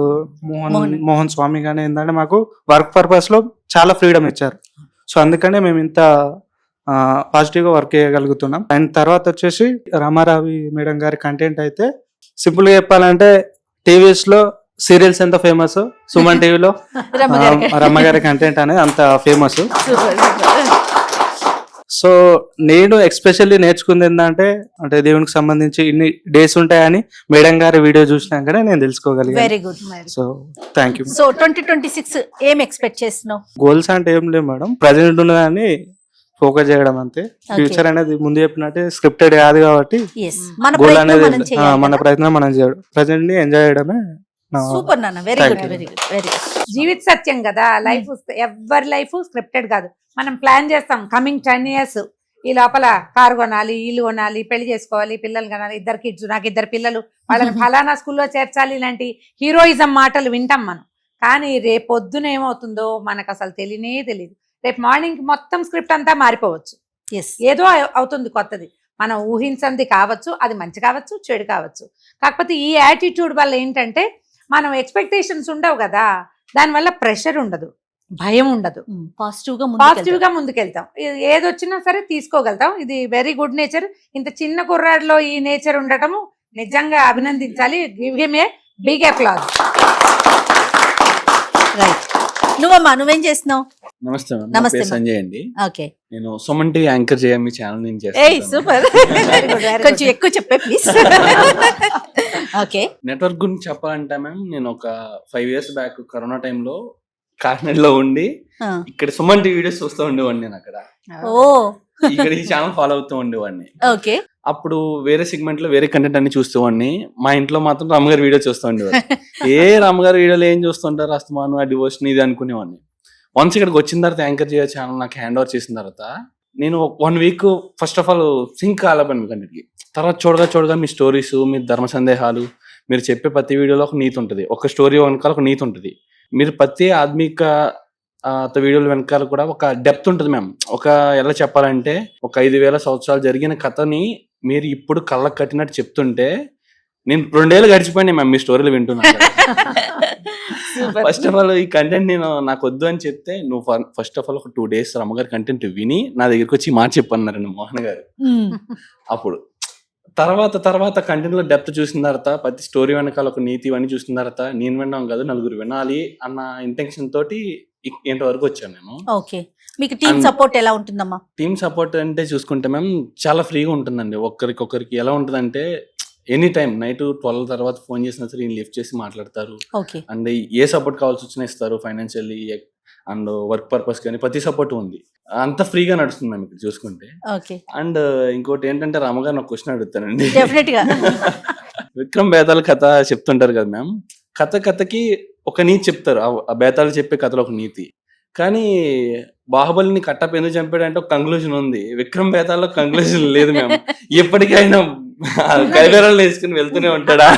మోహన్ స్వామి కానీ ఏంటంటే మాకు వర్క్ పర్పస్ లో చాలా ఫ్రీడమ్ ఇచ్చారు. సో అందుకనే మేము ఇంత పాజిటివ్ గా వర్క్ చేయగలుగుతున్నాం. అండ్ తర్వాత వచ్చేసి రామారావి మేడం గారి కంటెంట్ అయితే సింపుల్ గా చెప్పాలంటే టీవీస్ లో సీరియల్స్ ఎంత ఫేమస్, సుమన్ టీవీలో రమ్మగారి కంటెంట్ అనేది అంత ఫేమస్. సో నేను ఎక్స్పెషల్లీ నేర్చుకుంది ఏంటంటే అంటే దేవునికి సంబంధించి ఇన్ని డేస్ ఉంటాయని మేడం గారి వీడియో చూసినాకనే నేను తెలుసుకోగలిగాను. Very good. So thank you. So 2026 ఏం ఎక్స్పెక్ట్ చేస్తున్నావు? గోల్స్ అంటే ఏం లేవు మేడం, ప్రజెంట్ ఉన్నదాన్ని ఫోకస్ చేయడం అంతే. ఫ్యూచర్ అనేది ముందు చెప్పినట్టే స్క్రిప్టెడ్ కాదు కాబట్టి Yes. మన గోల్ ప్రయత్నం అనేది మనం చేయాలి మన కదా? ప్రయత్నం మనం చేయడం, ప్రజెంట్ ని ఎంజాయ్ చేయడమే నా సూపర్ నాన్న, very Thank good, you. Very good, very good. జీవిత సత్యం కదా. లైఫ్ ఎవరి లైఫ్ స్క్రిప్టెడ్ కాదు. మనం ప్లాన్ చేస్తాం కమింగ్ 10 years ఈ లోపల కారు కొనాలి, ఇల్లు కొనాలి, పెళ్లి చేసుకోవాలి, పిల్లలు కనాలి, 2 kids, నాకు 2 పిల్లలు, వాళ్ళని ఫలానా స్కూల్లో చేర్చాలి, ఇలాంటి హీరోయిజం మాటలు వింటాం మనం. కానీ రేపొద్దున ఏమవుతుందో మనకు అసలు తెలియదు. రేపు మార్నింగ్ మొత్తం స్క్రిప్ట్ అంతా మారిపోవచ్చు. ఏదో అవుతుంది కొత్తది, మనం ఊహించంది కావచ్చు, అది మంచి కావచ్చు, చెడు కావచ్చు. కాకపోతే ఈ యాటిట్యూడ్ వల్ల ఏంటంటే మనం ఎక్స్పెక్టేషన్స్ ఉండవు కదా, దానివల్ల ప్రెషర్ ఉండదు, భయం ఉండదు, పాజిటివ్ గా ముందుకెళ్తాం. ఏదొచ్చినా సరే తీసుకోగలుగుతాం. ఇది వెరీ గుడ్ నేచర్. ఇంత చిన్న కుర్రాడిలో ఈ నేచర్ ఉండటము నిజంగా అభినందించాలి. Give him a big applause. Right. నువ్వమ్మా, నువ్వేం చేస్తున్నావు? నమస్తే మేడం, నమస్తే పేరు సంజయ్ అండి. ఓకే. నేను సుమన్ టీవీ యాంకర్ చేయ మీ ఛానల్ నేను ఏయ్ సూపర్. కొంచెం ఎక్కువ చెప్పే ప్లీజ్. ఓకే. నెట్వర్క్ గురించి చెప్పాలంటే మ్యామ్, నేను ఒక 5 years బ్యాక్ కరోనా టైంలో కాకినాడలో ఉండి ఇక్కడ సుమన్ టీవీ వీడియోస్ చూస్తూ ఉండేవాడిని. నేను అక్కడ ఇక్కడ ఈ ఛానల్ ఫాలో అవుతూ ఉండేవాడిని. ఓకే. అప్పుడు వేరే సెగ్మెంట్ లో వేరే కంటెంట్ అన్ని చూస్తేవాడిని. మా ఇంట్లో మాత్రం రామగారి వీడియో చూస్తూ ఉండేవాడు. రామగారి వీడియోలు ఏం చూస్తుంటారు అస్తమాను, ఆ డివోషన్ ఇది అనుకునేవాడిని. వన్స్ ఇక్కడికి వచ్చిన తర్వాత యాంకర్ చేయ ఛానల్ నాకు హ్యాండ్ ఓవర్ చేసిన తర్వాత నేను 1 week ఫస్ట్ ఆఫ్ ఆల్ సింక్ కాలేపాను మీకు అన్నిటికీ. తర్వాత చూడగా మీ స్టోరీస్, మీ ధర్మ సందేహాలు, మీరు చెప్పే ప్రతి వీడియోలో ఒక నీతి ఉంటుంది, ఒక స్టోరీ వెనకాల ఒక నీతి ఉంటుంది. మీరు ప్రతి ఆధ్యాత్మిక వీడియోల వెనకాల కూడా ఒక డెప్త్ ఉంటుంది మ్యామ్. ఎలా చెప్పాలంటే, ఒక 5,000 సంవత్సరాలు జరిగిన కథని మీరు ఇప్పుడు కళ్ళకు కట్టినట్టు చెప్తుంటే నేను 2 ఏళ్ళు గడిచిపోయినాయి మ్యామ్ మీ స్టోరీలు వింటున్నాను. ఫస్ట్ ఆఫ్ ఆల్ ఈ కంటెంట్ నాకు వద్దు అని చెప్తే, నువ్వు ఫస్ట్ ఆఫ్ ఆల్ ఒక 2 days రమ్మగారి కంటెంట్ విని నా దగ్గరికి వచ్చి మాట చెప్పన్నారండి మోహన్ గారు. అప్పుడు తర్వాత కంటెంట్ లో డెప్త్ చూసిన తర్వాత, ప్రతి స్టోరీ వెనకాల ఒక నీతి ఇవన్నీ చూసిన తర్వాత, నేను విన్నాం కాదు నలుగురు వినాలి అన్న ఇంటెన్షన్ తోటి ఇంత వరకు వచ్చాను నేను. ఓకే. మీకు టీమ్ సపోర్ట్ ఎలా ఉంటుందమ్మా? టీమ్ సపోర్ట్ అంటే చూసుకుంటే మ్యామ్ చాలా ఫ్రీగా ఉంటుందండి. ఒకరికి ఎలా ఉంటుందంటే, ఎనీ టైం నైట్ 12 తర్వాత ఫోన్ చేసినా సరే ఈయన లిఫ్ట్ చేసి మాట్లాడతారు. అండ్ ఏ సపోర్ట్ కావాల్సి వచ్చినా ఇస్తారు, ఫైనాన్షియల్లీ అండ్ వర్క్ పర్పస్ కానీ ప్రతి సపోర్ట్ ఉంది. అంత ఫ్రీగా నడుస్తుంది మ్యామ్ ఇక్కడ చూసుకుంటే. అండ్ ఇంకోటి ఏంటంటే, రామగారు నాకు క్వశ్చన్ అడుగుతానండి. విక్రమ్ బేతాళ కథ చెప్తుంటారు కదా మ్యామ్, కథకి ఒక నీతి చెప్తారు. ఆ బేతాళు చెప్పే కథలో ఒక నీతి. కానీ బాహుబలిని కట్టప్ప ఎందుకు చంపాడంటే ఒక కంక్లూజన్ ఉంది. విక్రమ్ బేతాల్లో కంక్లూజన్ లేదు మ్యామ్. ఎప్పటికైనా కైవేరాలు వేసుకుని వెళ్తూనే ఉంటాడా?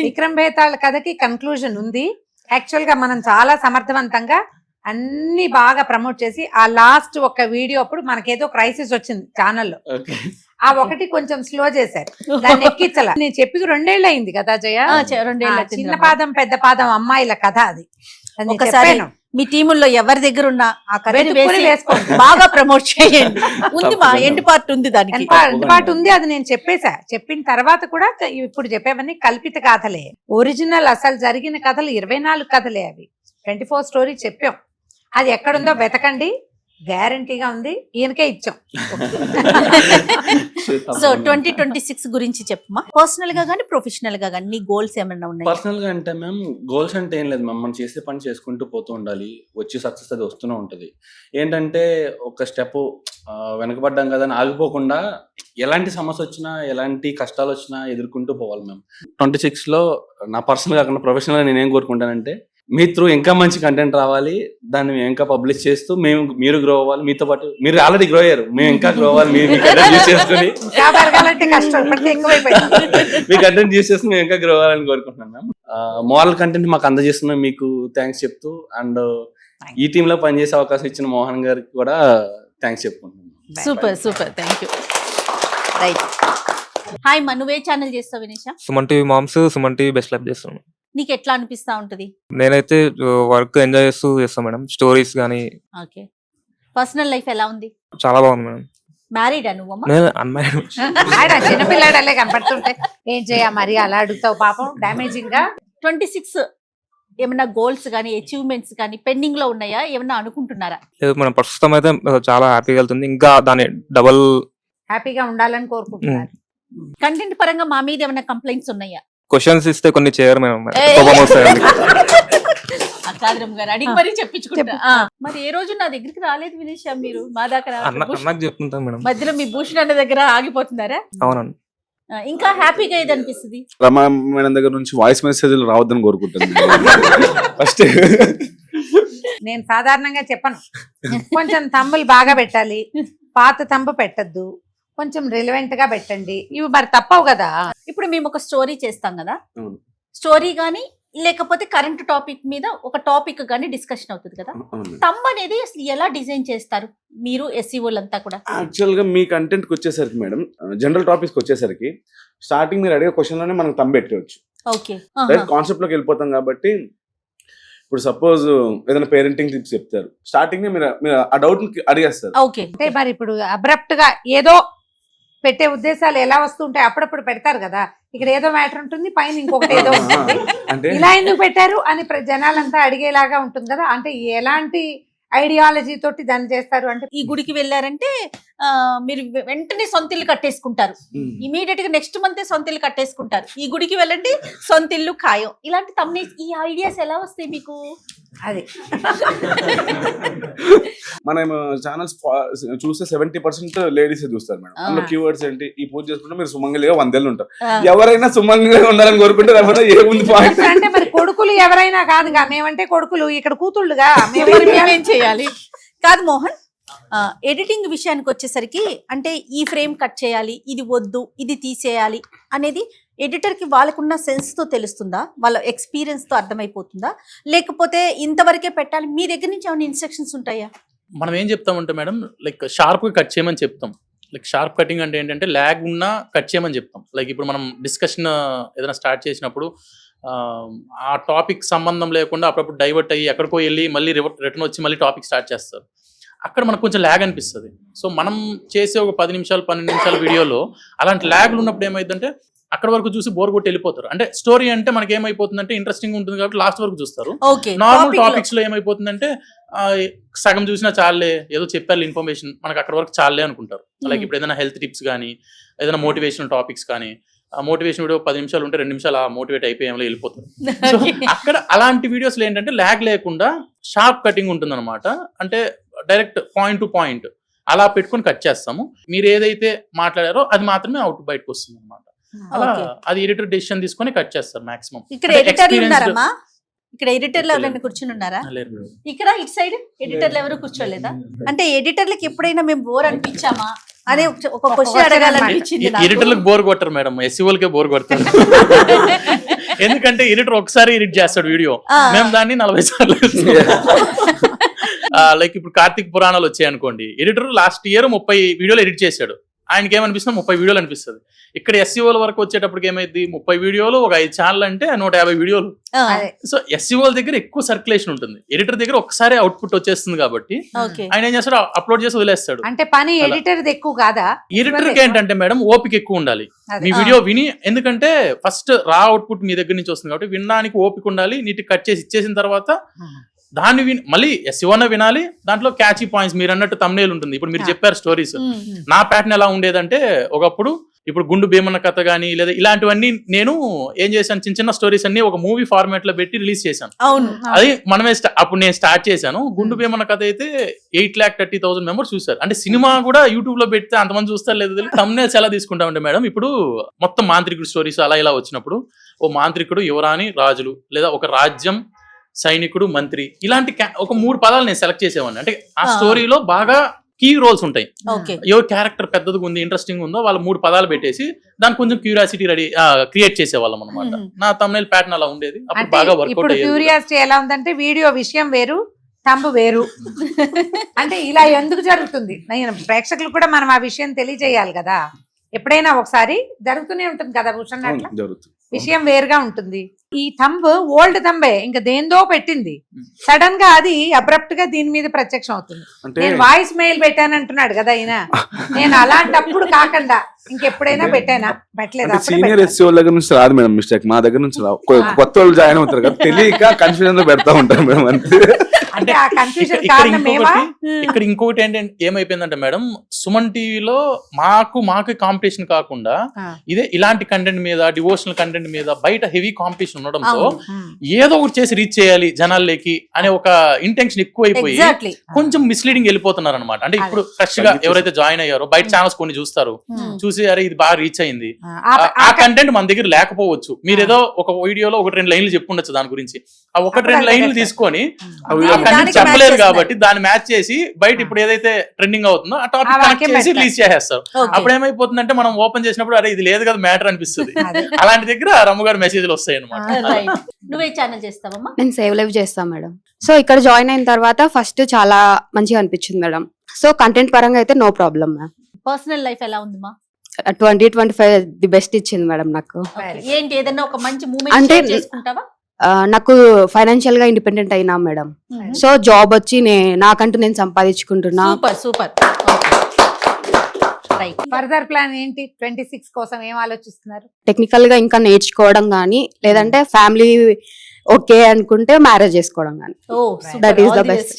విక్రమ్ బేతాళ కథకి కన్క్లూజన్ ఉంది. యాక్చువల్ గా మనం చాలా సమర్థవంతంగా అన్ని బాగా ప్రమోట్ చేసి, ఆ లాస్ట్ ఒక వీడియో అప్పుడు మనకేదో క్రైసిస్ వచ్చింది ఛానల్లో. ఆ ఒకటి కొంచెం స్లో చేశారు, దాన్ని ఎక్కించాల. నేను చెప్పి 2 ఏళ్ళు అయింది కదా జయ. 2 ఏళ్ళు. చిన్న పాదం పెద్ద పాదం అమ్మాయిల కథ అది. ఒకసారి మీ టీముల్లో ఎవరి దగ్గర ఉన్నా ఆ కథని వేసుకోండి, బాగా ప్రమోట్ చేయండి. ఉంది మా ఎండ్ పార్ట్ ఉంది, దానికి ఎండ్ పార్ట్ ఉంది. అది నేను చెప్పిన తర్వాత కూడా ఇప్పుడు చెప్పేవన్నీ కల్పిత కథలే. ఒరిజినల్ అసలు జరిగిన కథలు 24 కథలే. అవి 24 స్టోరీ చెప్పాం. అది ఎక్కడుందో వెతకండి, గ్యారంటీగా ఉంది. ఈయనకే ఇచ్చాం. సో 2026 గురించి చెప్పమా, పర్సనల్ గా కానీ ప్రొఫెషనల్ గా కానీ నీ గోల్స్ ఏమైనా ఉన్నాయి? పర్సనల్ గా అంటే మ్యామ్ గోల్స్ అంటే ఏం లేదు మ్యామ్, మనం చేసే పని చేసుకుంటూ పోతూ ఉండాలి, వచ్చి సక్సెస్ అది వస్తూనే ఉంటుంది. ఏంటంటే ఒక స్టెప్ వెనకబడ్డాం కదా అని ఆగిపోకుండా, ఎలాంటి సమస్య వచ్చినా ఎలాంటి కష్టాలు వచ్చినా ఎదుర్కొంటూ పోవాలి మ్యామ్. 26లో నా పర్సనల్ కాకుండా ప్రొఫెషనల్ గా నేనేం కోరుకుంటానంటే, మీ త్రూ ఇంకా మంచి కంటెంట్ రావాలి, దాన్ని మేము ఇంకా పబ్లిష్ చేస్తూ మీరు గ్రో అవ్వాలి. మీతో పాటు మీరు ఆల్రెడీ గ్రో అయ్యారు, మేము ఇంకా గ్రో అవ్వాలి. మీ కంటెంట్ యూస్ చేసుకుని మీ కంటెంట్ యూస్ చేసుకుని మేము ఇంకా గ్రో అవ్వాలని కోరుకుంటున్నాను మ్యామ్. మోరల్ కంటెంట్ మాకు అందజేస్తున్నాం, మీకు థ్యాంక్స్ చెప్తూ, అండ్ ఈ టీమ్ లో పనిచేసే అవకాశం ఇచ్చిన మోహన్ గారికి కూడా థ్యాంక్స్ చెప్పుకుంటున్నాను. Super thank you. Right. Hi మా, నువ్వే ఛానల్ చేస్తావు Vinesha? Suman TV moms, Suman TV best life చేస్తాను. నీకు ఎట్లా అనిపిస్తా ఉంటది? నేనైతే వర్క్ ఎంజాయ్ చేస్తూ చేస్తాను మేడం, స్టోరీస్ గానీ. ఓకే. పర్సనల్ లైఫ్ ఎలా ఉంది? చాలా బాగుంది మేడం. మ్యారీడా నువ్వమ్మా? నేను అన్మ్యారీడ్. చిన్నపిల్లాడలే కనపడుతుంటే ఏం చేయ మరి అలా అడుగుతావు పాపం, డామేజింగ్ గా. 26 ఏమన్నా గోల్స్ కానీ అచీవ్మెంట్స్ కానీ పెండింగ్ లో ఉన్నాయా? ఏమన్నా అనుకుంటున్నారా? మనం ప్రస్తుతం అయితే చాలా హ్యాపీగా వెళ్తుంది, ఇంకా దాని డబల్ హ్యాపీగా ఉండాలని కోరుకుంటున్నారు. కంటెంట్ పరంగా మా మీద ఏమైనా కంప్లైంట్స్ ఉన్నాయా? క్వశ్చన్స్ ఇస్తే కొన్ని చేయరు మేడం. అడిగి మరీ చెప్పించుకుంటా. మరి ఏ రోజు నా దగ్గరికి రాలేదు వినేష్, మీరు మా దాకా చెప్తుంటాం మేడం. మధ్యలో మీ భూషణ్ అన్న దగ్గర ఆగిపోతున్నారా? అవునండి. ఇంకా హ్యాపీగా ఇది అనిపిస్తుంది. రమా మేడం దగ్గర నుంచి వాయిస్ మెసేజ్లు రావద్దని కోరుకుంటాను ఫస్ట్. నేను సాధారణంగా చెప్పను, కొంచెం తమ్ములు బాగా పెట్టాలి, పాత తంబ పెట్టద్దు, కొంచెం రిలవెంట్ గా పెట్టండి. ఇవి మరి తప్పవు కదా. ఇప్పుడు మేము ఒక స్టోరీ చేస్తాం కదా, అవును. స్టోరీ గానీ లేకపోతే కరెంట్ టాపిక్ మీద ఒక టాపిక్ గానీ డిస్కషన్ అవుతుంది కదా, అవును. తంబ్ అనేది అసలు ఎలా డిజైన్ చేస్తారు మీరు ఎస్ఈఓలంతా కూడా? యాక్చువల్ గా మీ కంటెంట్ కి వచ్చేసరికి మేడం, జనరల్ టాపిక్స్ కి వచ్చేసరికి స్టార్టింగ్ మీరు అడిగే క్వశ్చన్ లోనే మనం తంబ్ పెట్టవచ్చు. ఓకే, డైరెక్ట్ కాన్సెప్ట్ లోకి వెళ్ళిపోతాం కాబట్టి, ఇప్పుడు సపోజ్ ఏదైనా పేరెంటింగ్ టిప్స్ చెప్తారు, స్టార్టింగ్ మీరు ఆ డౌట్ అడిగేస్తారు. ఓకే. అంటే మరి ఇప్పుడు అబ్రప్ట్ గా ఏదో పెట్టే ఉద్దేశాలు ఎలా వస్తుంటాయి, అప్పుడప్పుడు పెడతారు కదా, ఇక్కడ ఏదో మ్యాటర్ ఉంటుంది, పైన ఇంకొకటి ఏదో ఉంటుంది, అంటే ఇలా ఎందుకు పెట్టారు అని జనాలంతా అడిగేలాగా ఉంటుంది కదా. అంటే ఎలాంటి ఐడియాలజీ తోటి దాన్ని చేస్తారు? అంటే ఈ గుడికి వెళ్ళారంటే మీరు వెంటనే సొంతిల్లు కట్టేసుకుంటారు, ఇమీడియట్ గా నెక్స్ట్ మంత్ సొంతిల్లు కట్టేసుకుంటారు. ఈ గుడికి వెళ్ళండి సొంతిల్లు ఖాయం. ఇలాంటి తమ్ముని ఈ ఐడియాస్ ఎలా వస్తాయి మీకు? అది మనం ఛానల్స్ చూస్తే 70% లేడీస్ చూస్తారు మేడం. అందులో కీవర్డ్స్ ఏంటి, ఈ పూజ చేసుకుంటే మీరు సుమంగలిగా 100 ఏళ్ళు ఉంటారు. ఎవరైనా సుమంగలిగా ఉండాలని కోరుకుంటే లేకపోతే ఏముంది పాయింట్ అంటే మరి కొడుకులు ఎవరైనా కాదుగా, మేమంటే కొడుకులు, ఇక్కడ కూతుళ్ళుగా ఏం చేయాలి కాదు మోహన్. ఎడిటింగ్ విషయానికి వచ్చేసరికి అంటే ఈ ఫ్రేమ్ కట్ చేయాలి, ఇది వద్దు, ఇది తీసేయాలి అనేది ఎడిటర్ కి వాళ్ళకున్న సెన్స్ తో తెలుస్తుందా, వాళ్ళ ఎక్స్పీరియన్స్ తో అర్థమైపోతుందా, లేకపోతే ఇంతవరకే పెట్టాలి మీ దగ్గర నుంచి ఏమైనా ఇన్స్ట్రక్షన్స్ ఉంటాయా? మనం ఏం చెప్తామంటే మేడం, లైక్ షార్ప్ గా కట్ చేయమని చెప్తాం. లైక్ షార్ప్ కటింగ్ అంటే ఏంటంటే ల్యాగ్ ఉన్నా కట్ చేయమని చెప్తాం. లైక్ ఇప్పుడు మనం డిస్కషన్ ఏదైనా స్టార్ట్ చేసినప్పుడు ఆ టాపిక్ సంబంధం లేకుండా అప్పుడప్పుడు డైవర్ట్ అయ్యి ఎక్కడికో వెళ్ళి మళ్ళీ రిటర్న్ వచ్చి మళ్ళీ టాపిక్ స్టార్ట్ చేస్తారు. అక్కడ మనకు కొంచెం ల్యాగ్ అనిపిస్తుంది. సో మనం చేసే ఒక 10 నిమిషాలు 12 నిమిషాల వీడియోలో అలాంటి ల్యాగ్లు ఉన్నప్పుడు ఏమైందంటే అక్కడ వరకు చూసి బోర్ కొట్టి వెళ్ళిపోతారు. అంటే స్టోరీ అంటే మనకి ఏమైపోతుందంటే ఇంట్రెస్టింగ్ ఉంటుంది కాబట్టి లాస్ట్ వరకు చూస్తారు. నార్మల్ టాపిక్స్ లో ఏమైపోతుందంటే సగం చూసినా చాలే, ఏదో చెప్పారు ఇన్ఫర్మేషన్, మనకు అక్కడ వరకు చాలే అనుకుంటారు. లైక్ ఇప్పుడు ఏదైనా హెల్త్ టిప్స్ కానీ ఏదైనా మోటివేషనల్ టాపిక్స్ కానీ, ఆ మోటివేషన్ వీడియో 10 నిమిషాలు ఉంటే 2 నిమిషాలు మోటివేట్ అయిపోయి వెళ్ళిపోతారు. సో అక్కడ అలాంటి వీడియోస్లో ఏంటంటే ల్యాగ్ లేకుండా షార్ప్ కటింగ్ ఉంటుంది అనమాట. అంటే డైరెక్ట్ పాయింట్ టు పాయింట్ అలా పెట్టుకొని కట్ చేస్తాము. మీరు ఏదైతే మాట్లాడారో అది మాత్రమే అవుట్ బయటకు వస్తుంది అనమాట. అలా అది ఎడిటర్ డెసిషన్ తీసుకొని కట్ చేస్తారు మాక్సిమం. ఇక్కడ ఎడిటర్లు ఉన్నారమ్మా, ఇక్కడ ఎడిటర్లు ఎవరైనా కూర్చుని ఉన్నారా? ఇక్కడ ఇటు సైడ్ ఎడిటర్లు ఎవరు కూర్చోలేదా? అంటే ఎడిటర్లకు ఎప్పుడైనా మేము బోర్ అనిపించామా అనే ఒక క్వశ్చన్ అడగాలనిపించింది. ఎడిటర్లకు బోర్ కొట్టరు మేడం, ఎస్ఈఓలకే బోర్ కొడతారు. ఎందుకంటే ఎడిటర్ ఒకసారి ఎడిట్ చేస్తాడు వీడియో, మేము దాన్ని 40 సార్లు. లైక్ ఇప్పుడు కార్తీక్ పురాణాలు వచ్చాయి అనుకోండి, ఎడిటర్ లాస్ట్ ఇయర్ 30 వీడియోలు ఎడిట్ చేశాడు, ఆయనకి ఏమనిపిస్తుంది 30 వీడియోలు అనిపిస్తుంది. ఇక్కడ ఎస్ఈఓల వరకు వచ్చేటప్పటికి ఏమైంది, 30 వీడియోలు ఒక 5 ఛానల్ అంటే 150 వీడియోలు. సో ఎస్ఈఓల దగ్గర ఎక్కువ సర్క్యులేషన్ ఉంటుంది, ఎడిటర్ దగ్గర ఒకసారి అవుట్పుట్ వచ్చేస్తుంది కాబట్టి ఆయన ఏం చేస్తాడు, అప్లోడ్ చేసి వదిలేస్తాడు. అంటే పని ఎడిటర్ ఎక్కువ కాదా? ఎడిటర్ కి ఏంటంటే మేడం ఓపిక ఎక్కువ ఉండాలి. మీ వీడియో విని, ఎందుకంటే ఫస్ట్ రా అవుట్పుట్ మీ దగ్గర నుంచి వస్తుంది కాబట్టి వినడానికి ఓపిక ఉండాలి. నీటి కట్ చేసి ఇచ్చేసిన తర్వాత దాన్ని మళ్ళీ ఎస్ఈఓనే వినాలి. దాంట్లో క్యాచీ పాయింట్స్ మీరు అన్నట్టు తమ్నేల్ ఉంటుంది. ఇప్పుడు మీరు చెప్పారు స్టోరీస్, నా ప్యాటర్న్ ఎలా ఉండేదంటే ఒకప్పుడు ఇప్పుడు గుండు భీమన్న కథ కానీ లేదా ఇలాంటివన్నీ నేను ఏం చేశాను, చిన్న చిన్న స్టోరీస్ అన్ని ఒక మూవీ ఫార్మాట్ లో పెట్టి రిలీజ్ చేశాను. అది మనమే అప్పుడు నేను స్టార్ట్ చేశాను. గుండు భీమన్న కథ అయితే 8,30,000 మెంబర్స్ చూసారు. అంటే సినిమా కూడా యూట్యూబ్ లో పెడితే అంతమంది చూస్తారు లేదు. తమ్నేల్స్ ఎలా తీసుకుంటామంటే మేడం, ఇప్పుడు మొత్తం మాంత్రికుడు స్టోరీస్ అలా ఇలా వచ్చినప్పుడు ఓ మాంత్రికుడు, యువరాణి, రాజులు, లేదా ఒక రాజ్యం, సైనికుడు, మంత్రి, ఇలాంటి ఒక 3 పదాలు నేను సెలెక్ట్ చేసేవాడిని. అంటే ఆ స్టోరీలో బాగా కీ రోల్స్ ఉంటాయి. ఎవరు క్యారెక్టర్ పెద్దదిగా ఉంది, ఇంట్రెస్టింగ్ ఉందో వాళ్ళ 3 పదాలు పెట్టేసి దానికి కొంచెం క్యూరియాసిటీ క్రియేట్ చేసేవాళ్ళం అనమాట. నా తమ్నైల్ ప్యాటర్న్ అలా ఉండేది. అప్పుడు బాగా వర్కౌట్ అయ్యేది. క్యూరియాసిటీ ఎలా ఉందంటే వీడియో విషయం వేరు, తంబు వేరు. అంటే ఇలా ఎందుకు జరుగుతుంది, ప్రేక్షకులు కూడా మనం ఆ విషయం తెలియజేయాలి కదా. ఎప్పుడైనా ఒకసారి జరుగుతూనే ఉంటుంది కదా భూషణ్, అట్లా విషయం వేరుగా ఉంటుంది. ఈ థంబ్ ఓల్డ్ థంబే, ఇంకా దేందో పెట్టింది, సడన్ గా అది అబ్రప్ట్ గా దీని మీద ప్రత్యక్షం అవుతుంది. నేను వాయిస్ మెయిల్ పెట్టాను అంటున్నాడు కదా ఆయన, నేను అలాంటప్పుడు కాకుండా ఇంకెప్పుడైనా పెట్టానా? పెట్టలేదు. సీనియర్ ఎస్సీ దగ్గర నుంచి రాదు మేడం మిస్టేక్, మా దగ్గర నుంచి రావు. కొత్త వాళ్ళు జాయిన్ అవుతారు కదా, తెలియక కన్ఫ్యూజన్ లో పెడతా ఉంటారు మేడం. అంతే. అంటే ఆ కన్ఫ్యూజన్ ఇక్కడ ఇంకోటి ఏంటంటే ఏమైపోయిందంటే మేడం, సుమన్ టీవీలో మాకు కాంపిటీషన్ కాకుండా ఇదే ఇలాంటి కంటెంట్ మీద, డివోషనల్ కంటెంట్ మీద బయట హెవీ కాంపిటీషన్ ఉండడంతో ఏదో ఒకటి చేసి రీచ్ చేయాలి జనాల్లోకి అనే ఒక ఇంటెన్షన్ ఎక్కువైపోయి కొంచెం మిస్లీడింగ్ వెళ్ళిపోతున్నారు అనమాట. అంటే ఇప్పుడు ఫ్రెష్ గా ఎవరైతే జాయిన్ అయ్యారో బయట ఛానల్స్ కొన్ని చూస్తారు, చూసి అరే ఇది బాగా రీచ్ అయింది, ఆ కంటెంట్ మన దగ్గర లేకపోవచ్చు. మీరు ఏదో ఒక వీడియోలో 1-2 లైన్లు చెప్పుండొచ్చు దాని గురించి, ఆ 1-2 లైన్లు తీసుకొని కంటెంట్ దానికి చెప్పలేదు match కాబట్టి దాన్ని మ్యాచ్ చేసి బయట ఇప్పుడు ఏదైతే ట్రెండింగ్ అవుతుందో ఆ ఆ టాపిక్ వాక్యం కనెక్ట్ చేసి పెడతారు. రిలీజ్ చేసేస్తారు. Okay. అప్పుడు ఏమైపోతుందంటే మనం ఓపెన్ చేసినప్పుడు అరే ఇది లేదు కదా మ్యాటర్ అనిపిస్తుంది. అదే. అలాంటి దగ్గర రమ్మగారు మెసేజ్లు వస్తాయి అనమాట. Right. నువ్వే ఛానల్ చేస్తావమ్మా? నేను సేవ్ లైవ్ చేస్తాను మేడం. సో ఇక్కడ జాయిన్ అయిన తర్వాత ఫస్ట్ చాలా మంచిగా అనిపించింది మేడం. సో కంటెంట్ పరంగా అయితే no problem ma'am. Personal life ఎలా ఉంది మా? 2025 ది బెస్ట్ ఇచ్చింది మేడం నాకు. ఏంటి ఏదైనా ఒక మంచి మూమెంట్ అంటే చేసుకుంటావా? నాకు ఫైనాన్షియల్ గా ఇండిపెండెంట్ అయినా మేడం. సో జాబ్ వచ్చి నాకంటూ నేను సంపాదించుకుంటున్నా. Super super. Right. Further plan ఏంటి? 26 కోసం ఏం ఆలోచిస్తున్నారు? టెక్నికల్ గా ఇంకా నేర్చుకోవడం గానీ లేదంటే ఫ్యామిలీ ఓకే అనుకుంటే మ్యారేజ్ చేసుకోవడం గానీ. That is the best.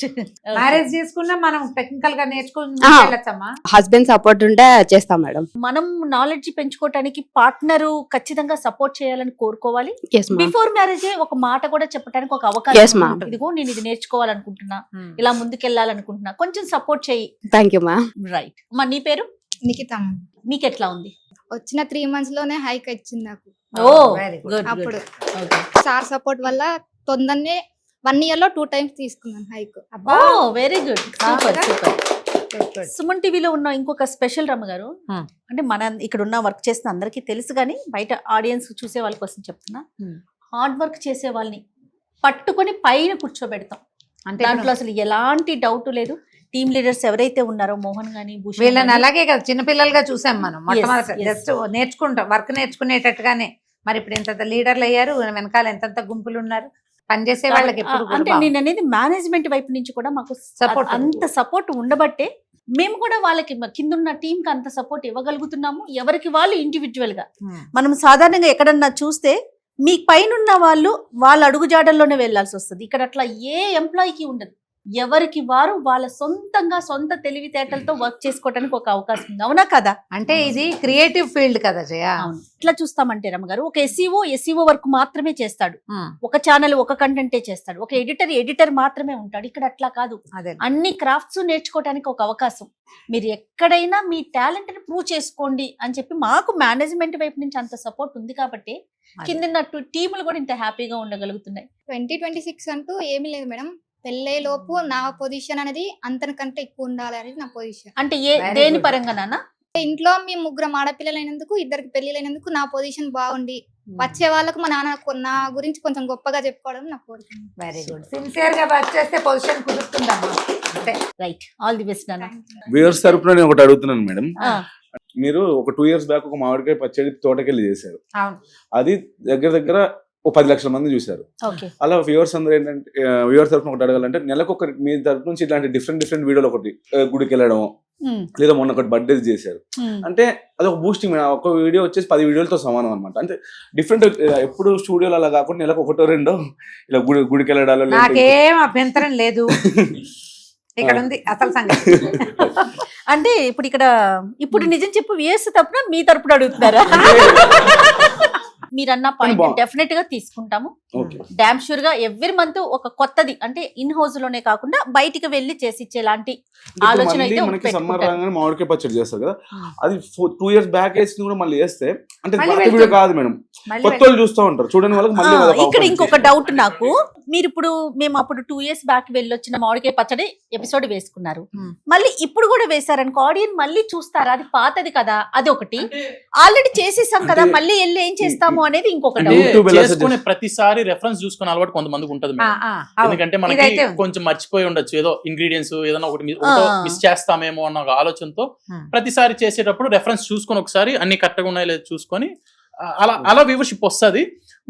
Marriage చేసుకున్నా మనం టెక్నికల్ గా నేర్చుకుని Ah. వెళ్ళొచ్చమ్మా. హస్బెండ్ సపోర్ట్ ఉంటే చేస్తాం మేడం. మనం నాలెడ్జ్ పెంచుకోవటానికి పార్ట్నర్ ఖచ్చితంగా సపోర్ట్ చేయాలని కోరుకోవాలి. Yes ma'am. బిఫోర్ మ్యారేజ్ ఒక మాట కూడా చెప్పడానికి ఒక Yes, అవకాశం ma'am. ఉంటుంది. ఇదిగో నేను ఇది నేర్చుకోవాలనుకుంటున్నా, ఇలా ముందుకెళ్ళాలనుకుంటున్నా, కొంచెం సపోర్ట్ చేయి. Thank you ma'am. రైట్. మా నీ పేరు? నిఖిత మీకు ఎట్లా ఉంది? వచ్చిన 3 months లోనే హైక్ వచ్చింది నాకు. ఓ very good. గుడ్. అప్పుడు ఓకే. సార్ సపోర్ట్ వల్ల తొందరనే 1 year లో 2 times తీసుకున్నాను హైక్. ఓ వెరీ గుడ్. సూపర్ బాగా. సూపర్. సుమన్ టీవీలో ఉన్న ఇంకొక స్పెషల్ రమ్మ గారు, Hmm. అంటే మన ఇక్కడ ఉన్న వర్క్ చేస్తున్న అందరికీ తెలుసు కానీ బయట ఆడియన్స్ చూసే వాళ్ళ కోసం చెప్తున్నా. Hmm. హార్డ్ వర్క్ చేసే వాళ్ళని పట్టుకొని పైన కూర్చోబెడతాం. అంటే దాంట్లో అసలు ఎలాంటి డౌట్ లేదు. టీమ్ లీడర్స్ ఎవరైతే ఉన్నారో మోహన్ గానీ భూషణ్ వీళ్ళని గానీ, అలాగే కదా చిన్నపిల్లలుగా చూసాం మనం. మొట్టమొదటి yes. జస్ట్ నేర్చుకుంటాం, వర్క్ నేర్చుకునేటట్టుగానే. మరి ఇప్పుడు ఎంత లీడర్లు అయ్యారు, వెనకాల ఎంత గుంపులు ఉన్నారు, పనిచేసే వాళ్ళకి ఎప్పుడు కూడా అంటే బాగుంది. నేను అనేది మేనేజ్మెంట్ వైపు నుంచి కూడా మాకు Support. అంత సపోర్ట్ ఉండబట్టే మేము కూడా వాళ్ళకి కింద ఉన్న టీమ్ కి అంత సపోర్ట్ ఇవ్వగలుగుతున్నాము. ఎవరికి వాళ్ళు ఇండివిజువల్ గా. Hmm. మనం సాధారణంగా ఎక్కడన్నా చూస్తే మీ పైన ఉన్న వాళ్ళు వాళ్ళ అడుగుజాడల్లోనే వెళ్లాల్సి వస్తుంది. ఇక్కడ అట్లా ఏ ఎంప్లాయీకి ఉండదు. ఎవరికి వారు వాళ్ళ సొంతంగా సొంత తెలివితేటలతో వర్క్ చేసుకోవడానికి ఒక అవకాశం ఉంది. అవునా కదా? అంటే ఇది క్రియేటివ్ ఫీల్డ్ కదా జయ. అవును. ఎట్లా చూస్తామంటే రమ్మగారు, ఒక ఎస్ఈఓ వర్క్ మాత్రమే చేస్తాడు. Hmm. ఒక ఛానల్ ఒక కంటెంటే చేస్తాడు. ఒక ఎడిటర్ మాత్రమే ఉంటాడు. ఇక్కడ అట్లా కాదు. అదే అన్ని క్రాఫ్ట్స్ నేర్చుకోవడానికి ఒక అవకాశం. మీరు ఎక్కడైనా మీ టాలెంట్ ని ప్రూవ్ చేసుకోండి అని చెప్పి మాకు మేనేజ్మెంట్ వైపు నుంచి అంత సపోర్ట్ ఉంది కాబట్టి కింద టీములు కూడా ఇంత హ్యాపీగా ఉండగలుగుతున్నాయి. 2026 అంటూ ఏమీ లేదు మేడం. పెళ్ళే లోపు నా పొజిషన్ అనేది అంతకంటే ఎక్కువ ఉండాలి అనేది నా పొజిషన్. అంటే Very దేని good. పరంగా నాన్న? ఇంట్లో మేము 3 ఆడపిల్లలైనందుకు 2 పెళ్లిలైనందుకు నా పొజిషన్ బాగుండి వచ్చే వాళ్ళకు మా నాన్న నా గురించి కొంచెం గొప్పగా చెప్పుకోవడం నా కోరిక. Very good. సిన్సియర్ గా వర్క్ చేస్తే పొజిషన్ కుదురుతుందమ్మా. అంటే రైట్. ఆల్ ది బెస్ట్ నాన్న. వ్యూవర్స్ తరపున నేను ఒకటి అడుగుతున్నాను మేడం. ఆ, మీరు ఒక 2 years బ్యాక్ ఒక మామిడికాయ పచ్చడి తోటకెళ్ళి చేశారు. అవును. అది దగ్గర ఓ 10 లక్షల మంది చూశారు. ఓకే. అలా వ్యూవర్స్ అందరూ ఏంటంటే వ్యూవర్స్ తరపున ఒకటి అడగాలంటే నెలకు ఒక మీ తరపు నుంచి ఇలాంటి డిఫరెంట్ వీడియోలు ఒకటి గుడికి వెళ్ళడం ఉమ్, లేదా మొన్న ఒకటి బర్త్డే చేశారు ఉమ్. అంటే అది ఒక బూస్టింగ్. ఒక వీడియో వచ్చేసి 10 వీడియోలతో సమానం అనమాట. అంటే డిఫరెంట్ ఎప్పుడు స్టూడియోలో అలా కాకుండా నెలకు 1-2 ఇలా గుడికి వెళ్ళడాలో నాకేం అభ్యంతరం లేదు. ఇక్కడ ఉంది అసలు సంగతి. అంటే ఇప్పుడు నిజం చెప్పు, వేసి తప్పున మీ తరపున అడుగుతున్నారా? మీరన్న పాయింట్ బాగుంది. డెఫినెట్ గా తీసుకుంటాము. ఓకే. డామ్ షూర్ గా ఎవ్రీ మంత్ ఒక కొత్తది అంటే ఇన్ హౌస్ లోనే కాకుండా బయటికి వెళ్ళి చేసి ఇచ్చేలాంటి ఆలోచన అయితే మనకి సమ్మర్ పెట్టుకుంటారు. రాగానే మామిడికాయ పచ్చడి చేస్తారు కదా, Hmm. అది 2 years బ్యాక్ వేసింది కూడా మళ్ళీ వేస్తే అంటే మళ్ళీ పాత వెళ్తుంది. వీడియో కాదు మేడం, మళ్ళీ కొత్త వాళ్ళు చూస్తూ ఉంటారు. చూడని వాళ్ళకి మళ్ళీ ఆ, అదొక ఇక్కడ అవకాశం. ఇంకొక డౌట్ నాకు. మీరు ఇప్పుడు మేము అప్పుడు 2 years బ్యాక్ వెళ్ళొచ్చిన మామిడికాయ పచ్చడి ఎపిసోడ్ వేసుకున్నారు, Hmm. మళ్ళీ ఇప్పుడు కూడా వేశారనుకో ఆడియన్స్ మళ్ళీ చూస్తారా? అది పాతది కదా, అది ఒకటి. ఆల్రెడీ చేసేసాం కదా, మళ్ళీ వెళ్ళి ఏం చేస్తాము అనేది ఇంకొక అంటే డౌట్. YouTube ఎలా చేసుకునే ప్రతిసారి రెఫరెన్స్ చూసుకునే అలవాటు కొంతమందికి ఉంటుంది ఆ, మేడం. ఆ, అవును. ఎందుకంటే మనకి ఇదైతే ఉంది. కొంచెం మర్చిపోయి ఉండొచ్చు, ఏదో ఇంగ్రీడియంట్స్ ఏదైనా ఒకటి ఆ. మిస్ చేస్తామేమో అన్న ఒక ఆలోచనతో Hmm. ప్రతిసారి చేసేటప్పుడు రెఫరెన్స్ చూసుకొని ఒకసారి అన్ని కరెక్ట్గా ఉన్నాయో లేదో చూసుకొని అలా వ్యూవర్షిప్ వస్తుంది.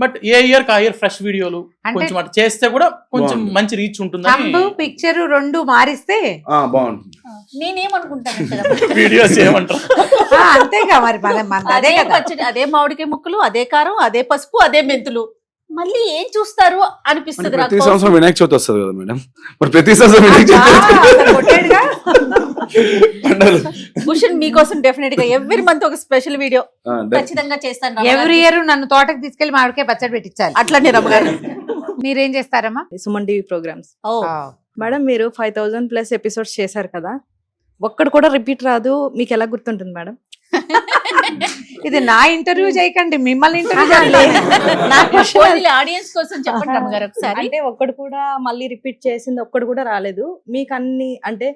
బట్ ఏ ఇయర్ కా ఇయర్ ఫ్రెష్ వీడియోలు అంటే కొంచెం అటు చేస్తే కూడా కొంచెం బాగుంది. మంచి రీచ్ ఉంటుంది. థంబ్ పిక్చర్ 2 మారిస్తే బాగుంటుంది. నేనేమనుకుంటానంటే వీడియోస్ ఏమంటారు? అంతేగా మరి అదే అదే కదా. పచ్చడి, అదే మామిడికాయ ముక్కలు, అదే కారం, అదే పసుపు, అదే మెంతులు, మళ్ళీ ఏం చూస్తారు అంటే అనిపిస్తుంది ప్రతి నాకు. సంవత్సరం వినాయక చవితి వస్తుంది కదా మేడం, మరి ప్రతి సంవత్సరం వినాయక ఆ, చవితి అసలు కొట్టాడుగా. పండుగలు. భూషణ్ మీకోసం డెఫినెట్ గా ఎవ్రీ మంత్ ఒక స్పెషల్ వీడియో ఆ, ఖచ్చితంగా చేస్తాను. ఎవ్రీ ఇయర్ నన్ను తోటకి తీసుకెళ్లి మామిడికాయ పచ్చడి పెట్టించాలి. అట్లనే రమ్మగారు. మీరేం చేస్తారమ్మా? Suman TV programmes. ఓ మేడం మీరు 5000+ ఎపిసోడ్స్ చేశారు కదా, ఒక్కడు కూడా రిపీట్ రాదు, మీకు ఎలా గుర్తుంటుంది మేడం? ఇది నా ఇంటర్వ్యూ చేయకండి, మిమ్మల్ని ఆడియన్స్ కోసం చెప్పండి రమ్మగారు ఒకసారి. అంటే ఒక్కడు కూడా మళ్ళీ రిపీట్ చేసింది ఒక్కడు కూడా రాలేదు. మీకు అన్ని అంటే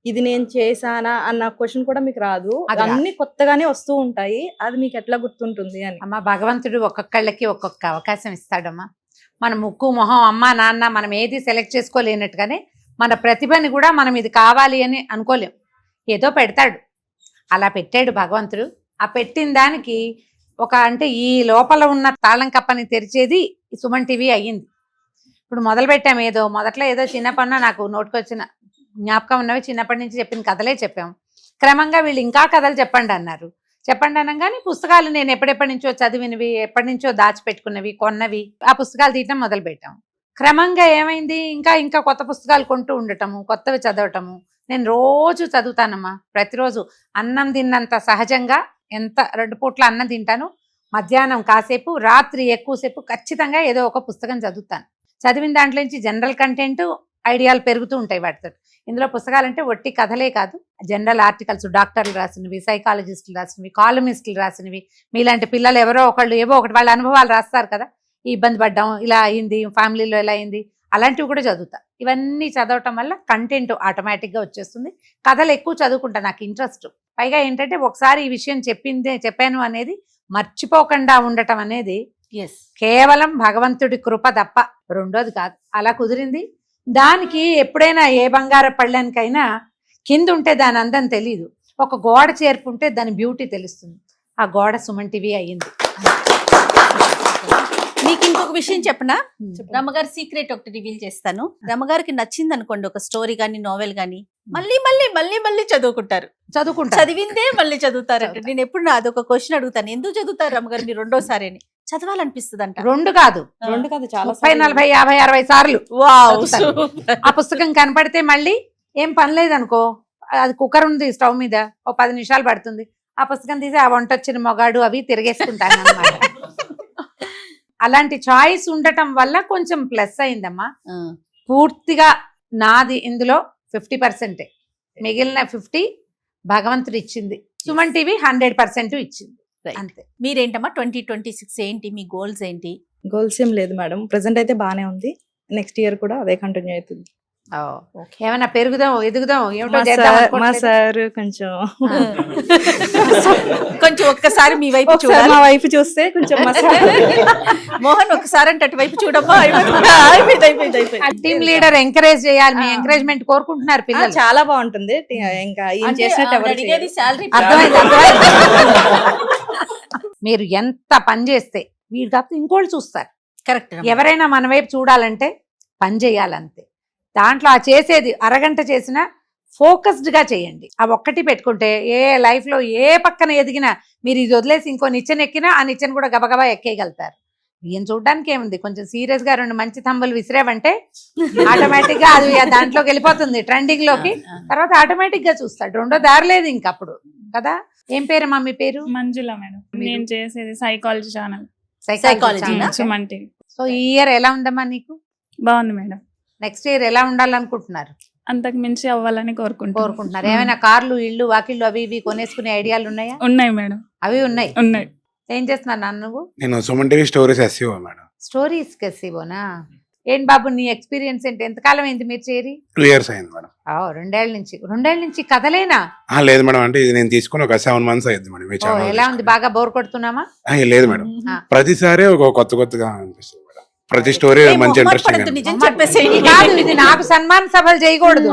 ఇది నేను చేశానా అన్న క్వశ్చన్ కూడా మీకు రాదు, అన్ని కొత్తగానే వస్తూ ఉంటాయి. అది మీకు ఎట్లా గుర్తుంటుంది అని. అమ్మ, భగవంతుడు ఒక్కొక్కళ్ళకి ఒక్కొక్క అవకాశం ఇస్తాడమ్మా. మన ముక్కు మొహం అమ్మ నాన్న మనం ఏది సెలెక్ట్ చేసుకోలేనట్టుగానే మన ప్రతిభని కూడా మనం ఇది కావాలి అని అనుకోలేం. ఏదో పెడతాడు, అలా పెట్టాడు భగవంతుడు. ఆ పెట్టిన దానికి అంటే ఈ లోపల ఉన్న తాళం కప్పని తెరిచేది సుమన్ టీవీ అయ్యింది. ఇప్పుడు మొదలు పెట్టాము, మొదట్లో ఏదో చిన్నప్పన్న నాకు నోటుకొచ్చిన జ్ఞాపకం ఉన్నవి చిన్నప్పటి నుంచి చెప్పిన కథలే చెప్పాము. క్రమంగా వీళ్ళు ఇంకా కథలు చెప్పండి అన్నారు. చెప్పండి అనగానే పుస్తకాలు నేను ఎప్పటి నుంచో చదివినవి, ఎప్పటి నుంచో దాచిపెట్టుకున్నవి, కొన్నవి, ఆ పుస్తకాలు తీయటం మొదలు పెట్టాం. క్రమంగా ఏమైంది, ఇంకా కొత్త పుస్తకాలు కొంటూ ఉండటము, కొత్తవి చదవటము. నేను రోజు చదువుతానమ్మా. ప్రతిరోజు అన్నం తిన్నంత సహజంగా ఎంత 2 పూట్ల అన్నం తింటాను. మధ్యాహ్నం కాసేపు, రాత్రి ఎక్కువసేపు ఖచ్చితంగా ఏదో ఒక పుస్తకం చదువుతాను. చదివిన దాంట్లో నుంచి జనరల్ కంటెంట్ ఐడియాలు పెరుగుతూ ఉంటాయి వాటితో. ఇందులో పుస్తకాలంటే ఒట్టి కథలే కాదు, జనరల్ ఆర్టికల్స్, డాక్టర్లు రాసినవి, సైకాలజిస్టులు రాసినవి, కాలమిస్టులు రాసినవి, మీలాంటి పిల్లలు ఎవరో ఒకళ్ళు ఏవో ఒకటి వాళ్ళ అనుభవాలు రాస్తారు కదా, ఈ ఇబ్బంది పడ్డాం, ఇలా అయింది, ఫ్యామిలీలో ఇలా అయింది, అలాంటివి కూడా చదువుతా. ఇవన్నీ చదవటం వల్ల కంటెంట్ ఆటోమేటిక్గా వచ్చేస్తుంది. కథలు ఎక్కువ చదువుకుంటా, నాకు ఇంట్రెస్ట్. పైగా ఏంటంటే ఒకసారి ఈ విషయం చెప్పాను అనేది మర్చిపోకుండా ఉండటం అనేది కేవలం భగవంతుడి కృప తప్ప రెండోది కాదు. అలా కుదిరింది. దానికి ఎప్పుడైనా ఏ బంగార పళ్ళనికైనా కింద ఉంటే దాని అందం తెలీదు, ఒక గోడ చేర్పుంటే దాని బ్యూటీ తెలుస్తుంది. ఆ గోడ సుమన్ టీవీ అయ్యింది. మీకు ఇంకొక విషయం చెప్పనా, రమ్మగారి సీక్రెట్ ఒకటి రివీల్ చేస్తాను. రమ్మగారికి నచ్చింది అనుకోండి ఒక స్టోరీ గానీ, నోవెల్ గానీ, మళ్ళీ చదువుకుంటారు. చదివిందే మళ్ళీ చదువుతారంట. నేను ఎప్పుడు అదొక క్వశ్చన్ అడుగుతాను, ఎందుకు చదువుతారు రమ్మగారు మీరు రెండోసారి అని? చదవాలనిపిస్తుంది అంట. రెండు కాదు చాలా 30, 40, 50, 60 సార్లు ఆ పుస్తకం కనపడితే మళ్ళీ ఏం పని లేదనుకో, అది కుక్కర్ ఉంది స్టవ్ మీద, ఓ 10 నిమిషాలు పడుతుంది, ఆ పుస్తకం తీసి ఆ వంట వచ్చిన మొగాడు అవి తిరిగేసుకుంటాను అన్నమాట. అలాంటి చాయిస్ ఉండటం వల్ల కొంచెం ప్లస్ అయిందమ్మా. పూర్తిగా నాది ఇందులో 50%, మిగిలిన 50 భగవంతుడు ఇచ్చింది. సుమన్ టీవీ 100% ఇచ్చింది అంతే. మీరేంటమ్మా 2026 ఏంటి మీ గోల్స్ ఏంటి? గోల్స్ ఏం లేదు మేడం, ప్రెసెంట్ అయితే బానే ఉంది. నెక్స్ట్ ఇయర్ కూడా అదే కంటిన్యూ అవుతుంది. ఏమన్నా పెరుగుదాం ఎదుగుదాం ఏమిటో మా సార్ కొంచెం ఒక్కసారి మీ వైపు మా వైపు చూస్తే కొంచెం మోహన్ ఒకసారి అంటే అటువైపు చూడమ్మా. టీమ్ లీడర్ ఎంకరేజ్ చేయాలి, మీ ఎంకరేజ్మెంట్ కోరుకుంటున్నారు పిల్లలు. చాలా బాగుంటుంది. ఇంకా ఏం చేసినట్టు అర్థమైంది. మీరు ఎంత పని చేస్తే వీడు కాకపోతే ఇంకోళ్ళు చూస్తారు. కరెక్ట్. ఎవరైనా మన వైపు చూడాలంటే పని చేయాలంతే. దాంట్లో ఆ చేసేది అరగంట చేసినా ఫోకస్డ్ గా చేయండి. ఆ ఒక్కటి పెట్టుకుంటే ఏ లైఫ్ లో ఏ పక్కన ఎదిగినా మీరు ఇది వదిలేసి ఇంకో నిచ్చెన ఎక్కినా ఆ నిచ్చెన కూడా గబగబా ఎక్కేయగలుగుతారు. ఈయన చూడడానికి ఏముంది, కొంచెం సీరియస్ గా 2 మంచి తంబులు విసిరేవంటే ఆటోమేటిక్ గా అది దాంట్లోకి వెళ్ళిపోతుంది ట్రెండింగ్ లోకి. తర్వాత ఆటోమేటిక్ గా చూస్తాడు, రెండో దారి లేదు ఇంకప్పుడు కదా. ఏం పేరమ్మా మీ పేరు? మంజుల మేడం. నేను చేసేది సైకాలజీ ఛానల్. సైకాలజీ. సో ఈ ఇయర్ ఎలా ఉందమ్మా నీకు? బాగుంది మేడం. నెక్స్ట్ ఇయర్ ఎలా ఉండాలనుకుంటున్నారు? అంతకు మించి అవ్వాలని కోరుకుంటున్నారు. ఏమైనా కార్లు, ఇళ్ళు, వాకిళ్ళు అవి ఇవి కొనేసుకునే ఐడియాలు ఉన్నాయా? ఉన్నాయి మేడం. అవి ఉన్నాయి. ఏం చేస్తున్నారు నాన్న నువ్వు? నేను Suman TV stories SEO madam. Stories ఎస్సీఓనా? ఏంటి బాబు నీ ఎక్స్పీరియన్స్ ఏంటి? ఎంతకాలం అయింది మీరు చేరి? 2 years అయింది మేడం. 2 ఏళ్ల నుంచి కథలేనా? లేదు మేడం, అంటే ఇది నేను తీసుకుని ఒక 7 months అయింది మేడం. ఎలా ఉంది, బాగా బోర్ కొడుతున్నామా? లేదు మేడం, ప్రతిసారి ఒక కొత్తగా అనిపిస్తుంది మేడం. ప్రతి స్టోరీ మంచి ఇంట్రెస్టింగ్. ఇది నాకు సన్మాన సభలు చేయకూడదు,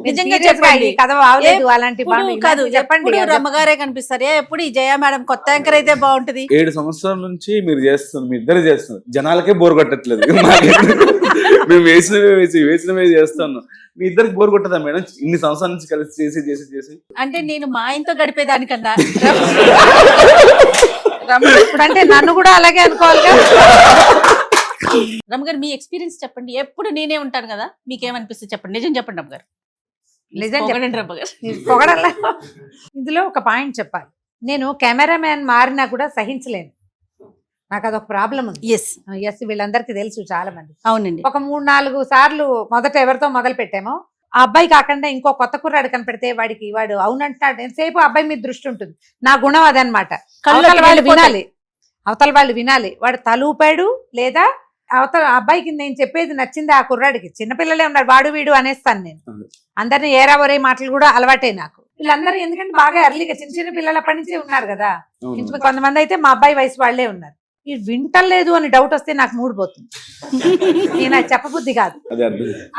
నిజంగా చెప్పండి. కథ బాగలేదు అలాంటి కాదు, చెప్పండి. రమ్మగారే కనిపిస్తారు. ఎప్పుడు ఈ జయ మేడం కొత్త యాంకర్ అయితే బాగుంటది. 7 సంవత్సరాల నుంచి మీరు చేస్తున్నారు, మీ ఇద్దరు చేస్తున్నారు, జనాలకే బోర్ కొట్టట్లేదు. మేము వేసినవే చేస్తాను. మీ ఇద్దరికి బోర్ కొట్టదా మేడం? ఇన్ని సంవత్సరాల నుంచి కలిసి చేసి అంటే నేను మా ఆయనతో గడిపేదానికన్నా అంటే నన్ను కూడా అలాగే అనుకోవాలిగా. రమ్మగారు మీ ఎక్స్పీరియన్స్ చెప్పండి. ఎప్పుడు నేనే ఉంటాను కదా, మీకేమనిపిస్తుంది చెప్పండి, నిజం చెప్పండి రమ్మగారు. నిజం చెప్పండి రమ్మగారు. పొగడల్లా. ఇందులో ఒక పాయింట్ చెప్పాలి, నేను కెమెరామ్యాన్ మారినా కూడా సహించలేను, నాకు అదొక ప్రాబ్లం ఉంది. ఎస్ వీళ్ళందరికీ తెలుసు చాలా మంది. అవునండి. ఒక 3-4 సార్లు మొదట ఎవరితో మొదలు పెట్టామో ఆ అబ్బాయి కాకుండా ఇంకో కొత్త కుర్రాడు కనపెడితే వాడు అవునంటున్నాడు ఎంతసేపు అబ్బాయి మీద దృష్టి ఉంటుంది. నా గుణం అదనమాట. అవతల వాళ్ళు వినాలి. వాడు తలూపాడు లేదా అవతల అబ్బాయికి నేను చెప్పేది నచ్చింది ఆ కుర్రాడికి. చిన్నపిల్లలే ఉన్నారు, వాడు వీడు అనేస్తాను నేను. అందరిని ఏరా ఒరే మాటలు కూడా అలవాటే నాకు. వీళ్ళందరూ ఎందుకంటే బాగా ఎర్లీగా చిన్న చిన్న పిల్లలు అప్పటి నుంచే ఉన్నారు కదా. కొంతమంది అయితే మా అబ్బాయి వయసు వాళ్లే ఉన్నారు. ఇది వింటలేదు అని డౌట్ వస్తే నాకు మూడు పోతుంది. నేను అది చెప్పబుద్ధి కాదు.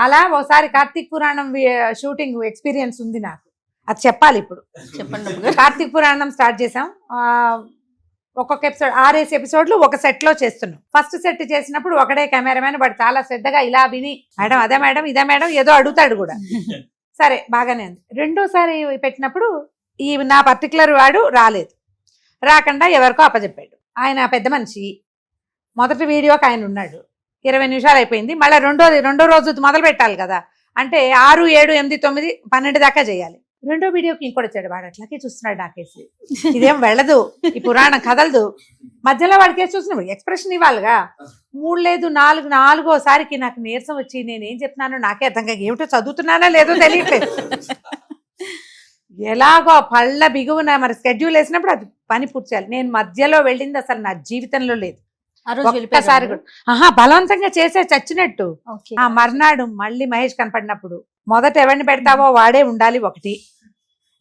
అలా ఒకసారి కార్తీక్ పురాణం షూటింగ్ ఎక్స్పీరియన్స్ ఉంది నాకు, అది చెప్పాలి ఇప్పుడు. చెప్పండి. కార్తీక్ పురాణం స్టార్ట్ చేసాం. ఒక్కొక్క ఎపిసోడ్ 6 ఎపిసోడ్లు ఒక సెట్ లో చేస్తున్నాం. ఫస్ట్ సెట్ చేసినప్పుడు ఒకడే కెమెరామెన్, వాడు చాలా శ్రద్ధగా ఇలా విని మేడం అదే మేడం ఇదే మేడం ఏదో అడుగుతాడు కూడా. సరే బాగానే ఉంది. రెండోసారి పెట్టినప్పుడు ఈ నా పర్టికులర్ వాడు రాకుండా ఎవరికో అప్పచెప్పాడు. ఆయన పెద్ద మనిషి. మొదటి వీడియోకి ఆయన ఉన్నాడు. 20 నిమిషాలు అయిపోయింది. మళ్ళీ రెండో రోజు మొదలు పెట్టాలి కదా. అంటే 6, 7, 8, 9, 12 దాకా చేయాలి. రెండో వీడియోకి ఇంకోటి వచ్చాడు. వాడు అట్లాగే చూస్తున్నాడు నాకేసి. ఇదేం వెళ్ళదు, ఈ పురాణం కదలదు. మధ్యలో వాడికేసి చూస్తున్నాడు, ఎక్స్ప్రెషన్ ఇవ్వాలిగా. 3 లేదు 4, 4వసారికి నాకు నీరసం వచ్చి నేనేం చెప్తున్నానో నాకే అర్థం కాక ఏమిటో చదువుతున్నానో లేదో తెలియట్లేదు. ఎలాగో పళ్ళ బిగువున మరి స్కెడ్యూల్ వేసినప్పుడు అది పని పూర్తి చేయాలి. నేను మధ్యలో వెళ్ళింది అసలు నా జీవితంలో లేదు. ఒక్కసారి బలవంతంగా చేసే చచ్చినట్టు. ఆ మర్నాడు మళ్ళీ మహేష్ కనపడినప్పుడు మొదట ఎవరిని పెడతావో వాడే ఉండాలి ఒకటి,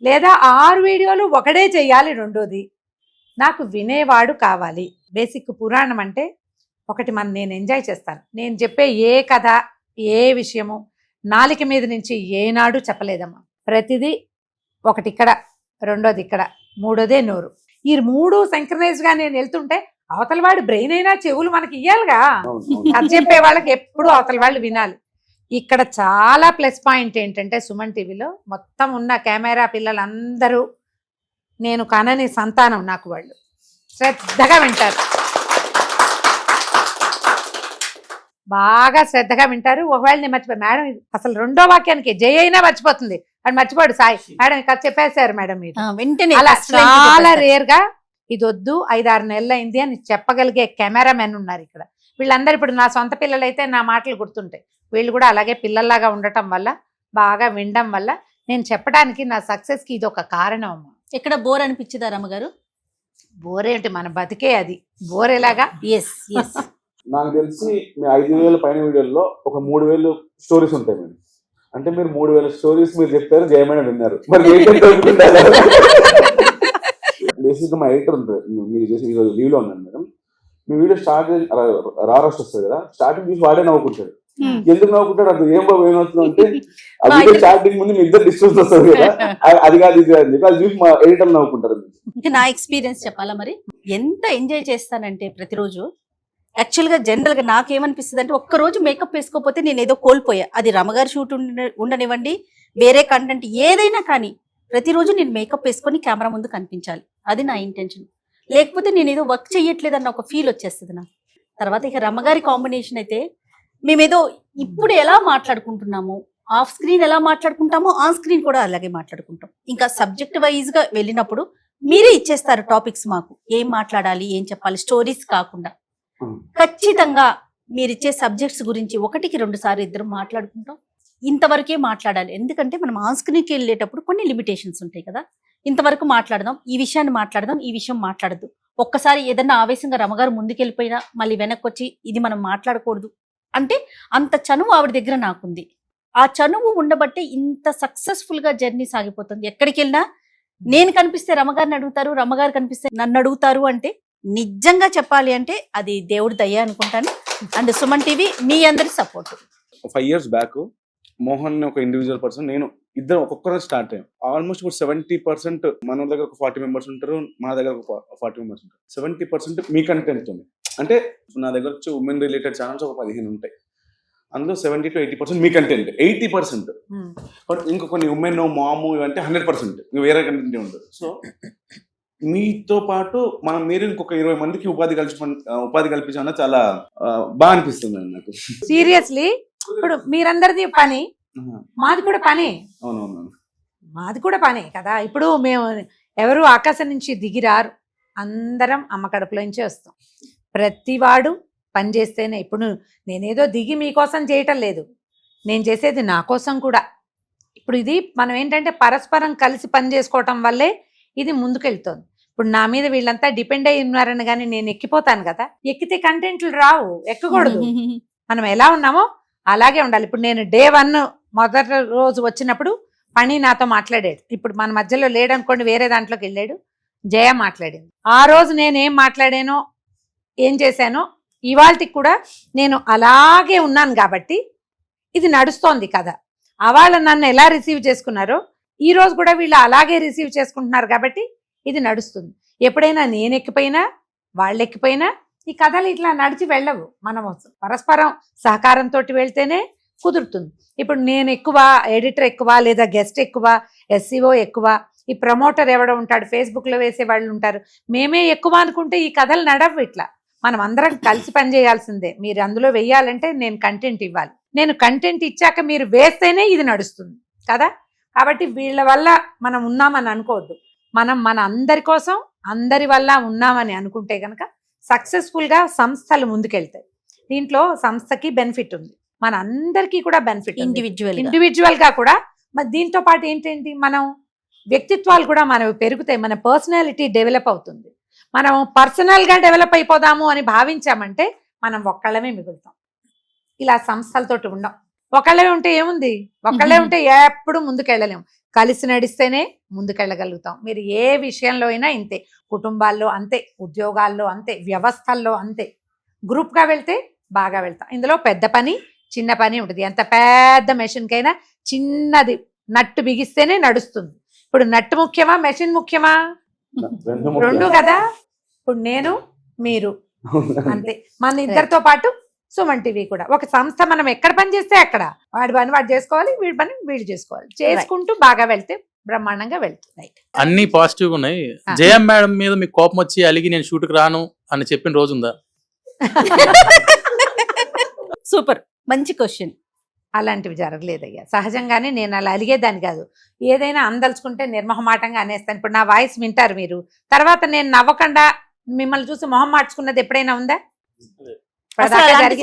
లేదా 6 వీడియోలు ఒకడే చెయ్యాలి రెండోది. నాకు వినేవాడు కావాలి. బేసిక్ పురాణం అంటే ఒకటి నేను ఎంజాయ్ చేస్తాను. నేను చెప్పే ఏ కథ ఏ విషయము నాలిక మీద నుంచి ఏనాడు చెప్పలేదమ్మా. ప్రతిదీ ఒకటి ఇక్కడ, రెండోది ఇక్కడ, మూడోదే నోరు. ఈ 3 సింక్రనైజ్ గా నేను వెళ్తుంటే అవతల వాడి బ్రెయిన్ అయినా చెవులు మనకి ఇయ్యాలిగా. అది చెప్పే వాళ్ళకి ఎప్పుడు అవతల వాళ్ళు వినాలి. ఇక్కడ చాలా ప్లస్ పాయింట్ ఏంటంటే సుమన్ టీవీలో మొత్తం ఉన్న కెమెరా పిల్లలందరూ నేను కనని సంతానం. నాకు వాళ్ళు శ్రద్ధగా వింటారు, బాగా శ్రద్ధగా వింటారు. ఒకవేళ నేను మర్చిపోయి మేడం అసలు రెండో వాక్యానికి జై అయినా మర్చిపోతుంది, అది మర్చిపోడు. సాయి మేడం ఇక్కడ చెప్పేశారు మేడం మీరు వెంటనే. అలా చాలా రేర్ గా ఇది వద్దు 5-6 నెలలు అయింది అని చెప్పగలిగే కెమెరామెన్ ఉన్నారు ఇక్కడ. వీళ్ళందరూ ఇప్పుడు నా సొంత పిల్లలైతే నా మాటలు గుర్తుంటాయి. వీళ్ళు కూడా అలాగే పిల్లల్లాగా ఉండటం వల్ల బాగా వినడం వల్ల నేను చెప్పడానికి నా సక్సెస్ కి ఇది ఒక కారణం అమ్మా. ఎక్కడ బోర్ అనిపించదా రమ్మగారు? బోర్ ఏంటి, మన బతికే అది బోర్ ఎలాగా. నాకు తెలిసి మీ 5,000 పైన వీడియోల్లో ఒక 3,000 స్టోరీస్ ఉంటాయి మేడం. అంటే మీరు 3,000 స్టోరీస్ మీరు చెప్పారు, జయమైన విన్నారు. మరి బేసిక్గా మా ఎడిటర్ ఉంటుంది, మీరు చేసి ఈరోజు లీవ్లో ఉన్నాను మేడం. మీ వీడియో స్టార్ట్ రారోస్ట్ వస్తుంది కదా, స్టార్టింగ్ చూసి వాడే నవ్వుకుంటాడు. ఎందుకు నవ్వుకుంటాడు అంటే ఏం బాబు ఏమవుతుంది అంటే ఆ వీడియో స్టార్టింగ్ ముందు మీ ఇద్దరు డిస్టెన్స్ వస్తుంది కదా, అది కాదు ఇది అని చెప్పి అది చూసి మా ఎడిటర్ నవ్వుకుంటారు. నా ఎక్స్పీరియన్స్ చెప్పాలా మరి, ఎంత ఎంజాయ్ చేస్తానంటే ప్రతిరోజు. యాక్చువల్గా జనరల్గా నాకేమనిపిస్తుంది అంటే ఒక్కరోజు మేకప్ వేసుకోకపోతే నేను ఏదో కోల్పోయా. అది రమగారి షూట్ ఉండనివ్వండి, వేరే కంటెంట్ ఏదైనా కానీ ప్రతిరోజు నేను మేకప్ వేసుకొని కెమెరా ముందు కనిపించాలి. అది నా ఇంటెన్షన్. లేకపోతే నేను ఏదో వర్క్ చెయ్యట్లేదన్న ఒక ఫీల్ వచ్చేస్తుంది నాకు. తర్వాత ఇక రమగారి కాంబినేషన్ అయితే మేమేదో ఇప్పుడు ఎలా మాట్లాడుకుంటున్నామో ఆఫ్ స్క్రీన్ ఎలా మాట్లాడుకుంటామో ఆన్ స్క్రీన్ కూడా అలాగే మాట్లాడుకుంటాం. ఇంకా సబ్జెక్ట్ వైజ్ గా వెళ్ళినప్పుడు మీరే ఇచ్చేస్తారు టాపిక్స్ మాకు, ఏం మాట్లాడాలి ఏం చెప్పాలి, స్టోరీస్ కాకుండా. ఖచ్చితంగా మీరిచ్చే సబ్జెక్ట్స్ గురించి 1-2 సార్లు ఇద్దరు మాట్లాడుకుంటాం. ఇంతవరకే మాట్లాడాలి, ఎందుకంటే మనం ఆన్ స్క్రీన్కి వెళ్ళేటప్పుడు కొన్ని లిమిటేషన్స్ ఉంటాయి కదా. ఇంతవరకు మాట్లాడదాం, ఈ విషయాన్ని మాట్లాడదాం, ఈ విషయం మాట్లాడద్దు. ఒక్కసారి ఏదన్నా ఆవేశంగా రమగారు ముందుకెళ్ళిపోయినా మళ్ళీ వెనక్కి వచ్చి ఇది మనం మాట్లాడకూడదు అంటే అంత చనువు ఆవిడ దగ్గర నాకుంది. ఆ చనువు ఉండబట్టే ఇంత సక్సెస్ఫుల్ గా జర్నీ సాగిపోతుంది. ఎక్కడికి వెళ్ళినా నేను కనిపిస్తే రమగారిని అడుగుతారు, రమగారు కనిపిస్తే నన్ను అడుగుతారు. అంటే నిజంగా చెప్పాలి అంటే అది దేవుడి దయ అనుకుంటాను. అండ్ సుమన్ టీవీ మీ అందరి సపోర్ట్. 5 years బ్యాక్ మోహన్ ఒక ఇండివిజువల్ పర్సన్, నేను ఇద్దరు ఒక్కొక్కరు స్టార్ట్ అయ్యాం. ఆల్మోస్ట్ ఇప్పుడు 70% మన దగ్గర ఒక 40 members ఉంటారు, మా దగ్గర ఒక 40 members ఉంటారు. 70% మీ కంటెంట్ ఉంది. అంటే నా దగ్గర వచ్చి ఉమెన్ రిలేటెడ్ ఛానల్స్ ఒక 15 ఉంటాయి. అందులో 70 to 80% మీ కంటెంట్, 80% బట్ ఇంకా కొన్ని ఉమెన్ మాము ఇవంటే 100% వేరే కంటెంట్ ఉంటుంది. సో మీతో పాటు మీరు ఇంకొక 20 మందికి ఉపాధి కల్పించాలన్నా చాలా బాగా అనిపిస్తుంది నాకు. సీరియస్లీ ఇప్పుడు మీరందరిది పని, మాది కూడా పని. అవునవును, మాది కూడా పని కదా. ఇప్పుడు మేము ఎవరు ఆకాశం నుంచి దిగిరారు, అందరం అమ్మ కడుపులో నుంచే వస్తాం. ప్రతివాడు పని చేస్తేనే. ఇప్పుడు నేనేదో దిగి మీకోసం చేయటం లేదు, నేను చేసేది నా కోసం కూడా. ఇప్పుడు ఇది మనం ఏంటంటే పరస్పరం కలిసి పని చేసుకోవటం వల్లే ఇది ముందుకెళ్తుంది. ఇప్పుడు నా మీద వీళ్ళంతా డిపెండ్ అయి ఉన్నారని కానీ నేను ఎక్కిపోతాను కదా, ఎక్కితే కంటెంట్లు రావు, ఎక్కకూడదు. మనం ఎలా ఉన్నామో అలాగే ఉండాలి. ఇప్పుడు నేను డే 1 మొదటి రోజు వచ్చినప్పుడు పని నాతో మాట్లాడాడు. ఇప్పుడు మన మధ్యలో లేడనుకోండి, వేరే దాంట్లోకి వెళ్ళాడు, జయ మాట్లాడింది. ఆ రోజు నేను ఏం మాట్లాడానో ఏం చేశానో ఇవాళకి కూడా నేను అలాగే ఉన్నాను కాబట్టి ఇది నడుస్తోంది కదా. వాళ్ళు నన్ను ఎలా రిసీవ్ చేసుకున్నారో ఈ రోజు కూడా వీళ్ళు అలాగే రిసీవ్ చేసుకుంటున్నారు కాబట్టి ఇది నడుస్తుంది. ఎప్పుడైనా నేను ఎక్కిపోయినా వాళ్ళు ఎక్కిపోయినా ఈ కథలు ఇట్లా నడిచి వెళ్ళవు. మనం పరస్పరం సహకారంతో వెళ్తేనే కుదురుతుంది. ఇప్పుడు నేను ఎక్కువ, ఎడిటర్ ఎక్కువ, లేదా గెస్ట్ ఎక్కువ, SEO ఎక్కువ, ఈ ప్రమోటర్ ఎవడో ఉంటాడు, ఫేస్బుక్లో వేసే వాళ్ళు ఉంటారు, మేమే ఎక్కువ అనుకుంటే ఈ కథలు నడవు. ఇట్లా మనం అందరం కలిసి పనిచేయాల్సిందే. మీరు అందులో వెయ్యాలంటే నేను కంటెంట్ ఇవ్వాలి, నేను కంటెంట్ ఇచ్చాక మీరు వేస్తేనే ఇది నడుస్తుంది కదా. కాబట్టి వీళ్ళ వల్ల మనం ఉన్నామని అనుకోవద్దు. మనం మన అందరి కోసం అందరి వల్ల ఉన్నామని అనుకుంటే కనుక సక్సెస్ఫుల్గా సంస్థలు ముందుకెళ్తాయి. దీంట్లో సంస్థకి బెనిఫిట్ ఉంది, మన అందరికీ కూడా బెనిఫిట్, ఇండివిజువల్గా కూడా. మరి దీంతో పాటు ఏంటంటే మనం వ్యక్తిత్వాలు కూడా మనవి పెరుగుతాయి, మన పర్సనాలిటీ డెవలప్ అవుతుంది. మనం పర్సనల్గా డెవలప్ అయిపోదాము అని భావించామంటే మనం ఒక్కళ్ళమే మిగులుతాం. ఇలా సంస్థలతోటి ఉండం. ఒకళ్ళే ఉంటే ఏముంది, ఒకళ్ళే ఉంటే ఎప్పుడు ముందుకెళ్ళలేము. కలిసి నడిస్తేనే ముందుకెళ్ళగలుగుతాం. మీరు ఏ విషయంలో అయినా ఇంతే, కుటుంబాల్లో అంతే, ఉద్యోగాల్లో అంతే, వ్యవస్థల్లో అంతే. గ్రూప్గా వెళ్తే బాగా వెళ్తాం. ఇందులో పెద్ద పని చిన్న పని ఉంటుంది. ఎంత పెద్ద మెషిన్కైనా చిన్నది నట్టు బిగిస్తేనే నడుస్తుంది. ఇప్పుడు నట్టు ముఖ్యమా, మెషిన్ ముఖ్యమా? రెండు కదా. ఇప్పుడు నేను మీరు అంతే. మన ఇద్దరితో పాటు సుమన్ టీవీ కూడా ఒక సంస్థ. మనం ఎక్కడ పని చేస్తే అక్కడ వాడి పని వాడు చేసుకోవాలి, వీడి పని వీడు చేసుకోవాలి. చేసుకుంటూ బాగా వెళ్తే బ్రహ్మాండంగా వెళ్తుంది. అన్ని పాజిటివ్ ఉన్నాయి. జయ మేడం మీద మీకు కోపం వచ్చి అలిగి నేను షూట్కి రాను అని చెప్పిన రోజు ఉందా? సూపర్, మంచి క్వశ్చన్. అలాంటివి జరగలేదయ్యా. సహజంగానే నేను అలా అలిగేదాన్ని కాదు. ఏదైనా అందలుచుకుంటే నిర్మహమాటంగా అనేస్తాను. ఇప్పుడు నా వాయిస్ వింటారు మీరు, తర్వాత నేను నవ్వకుండా మిమ్మల్ని చూసి మొహం మార్చుకున్నది ఎప్పుడైనా ఉందా?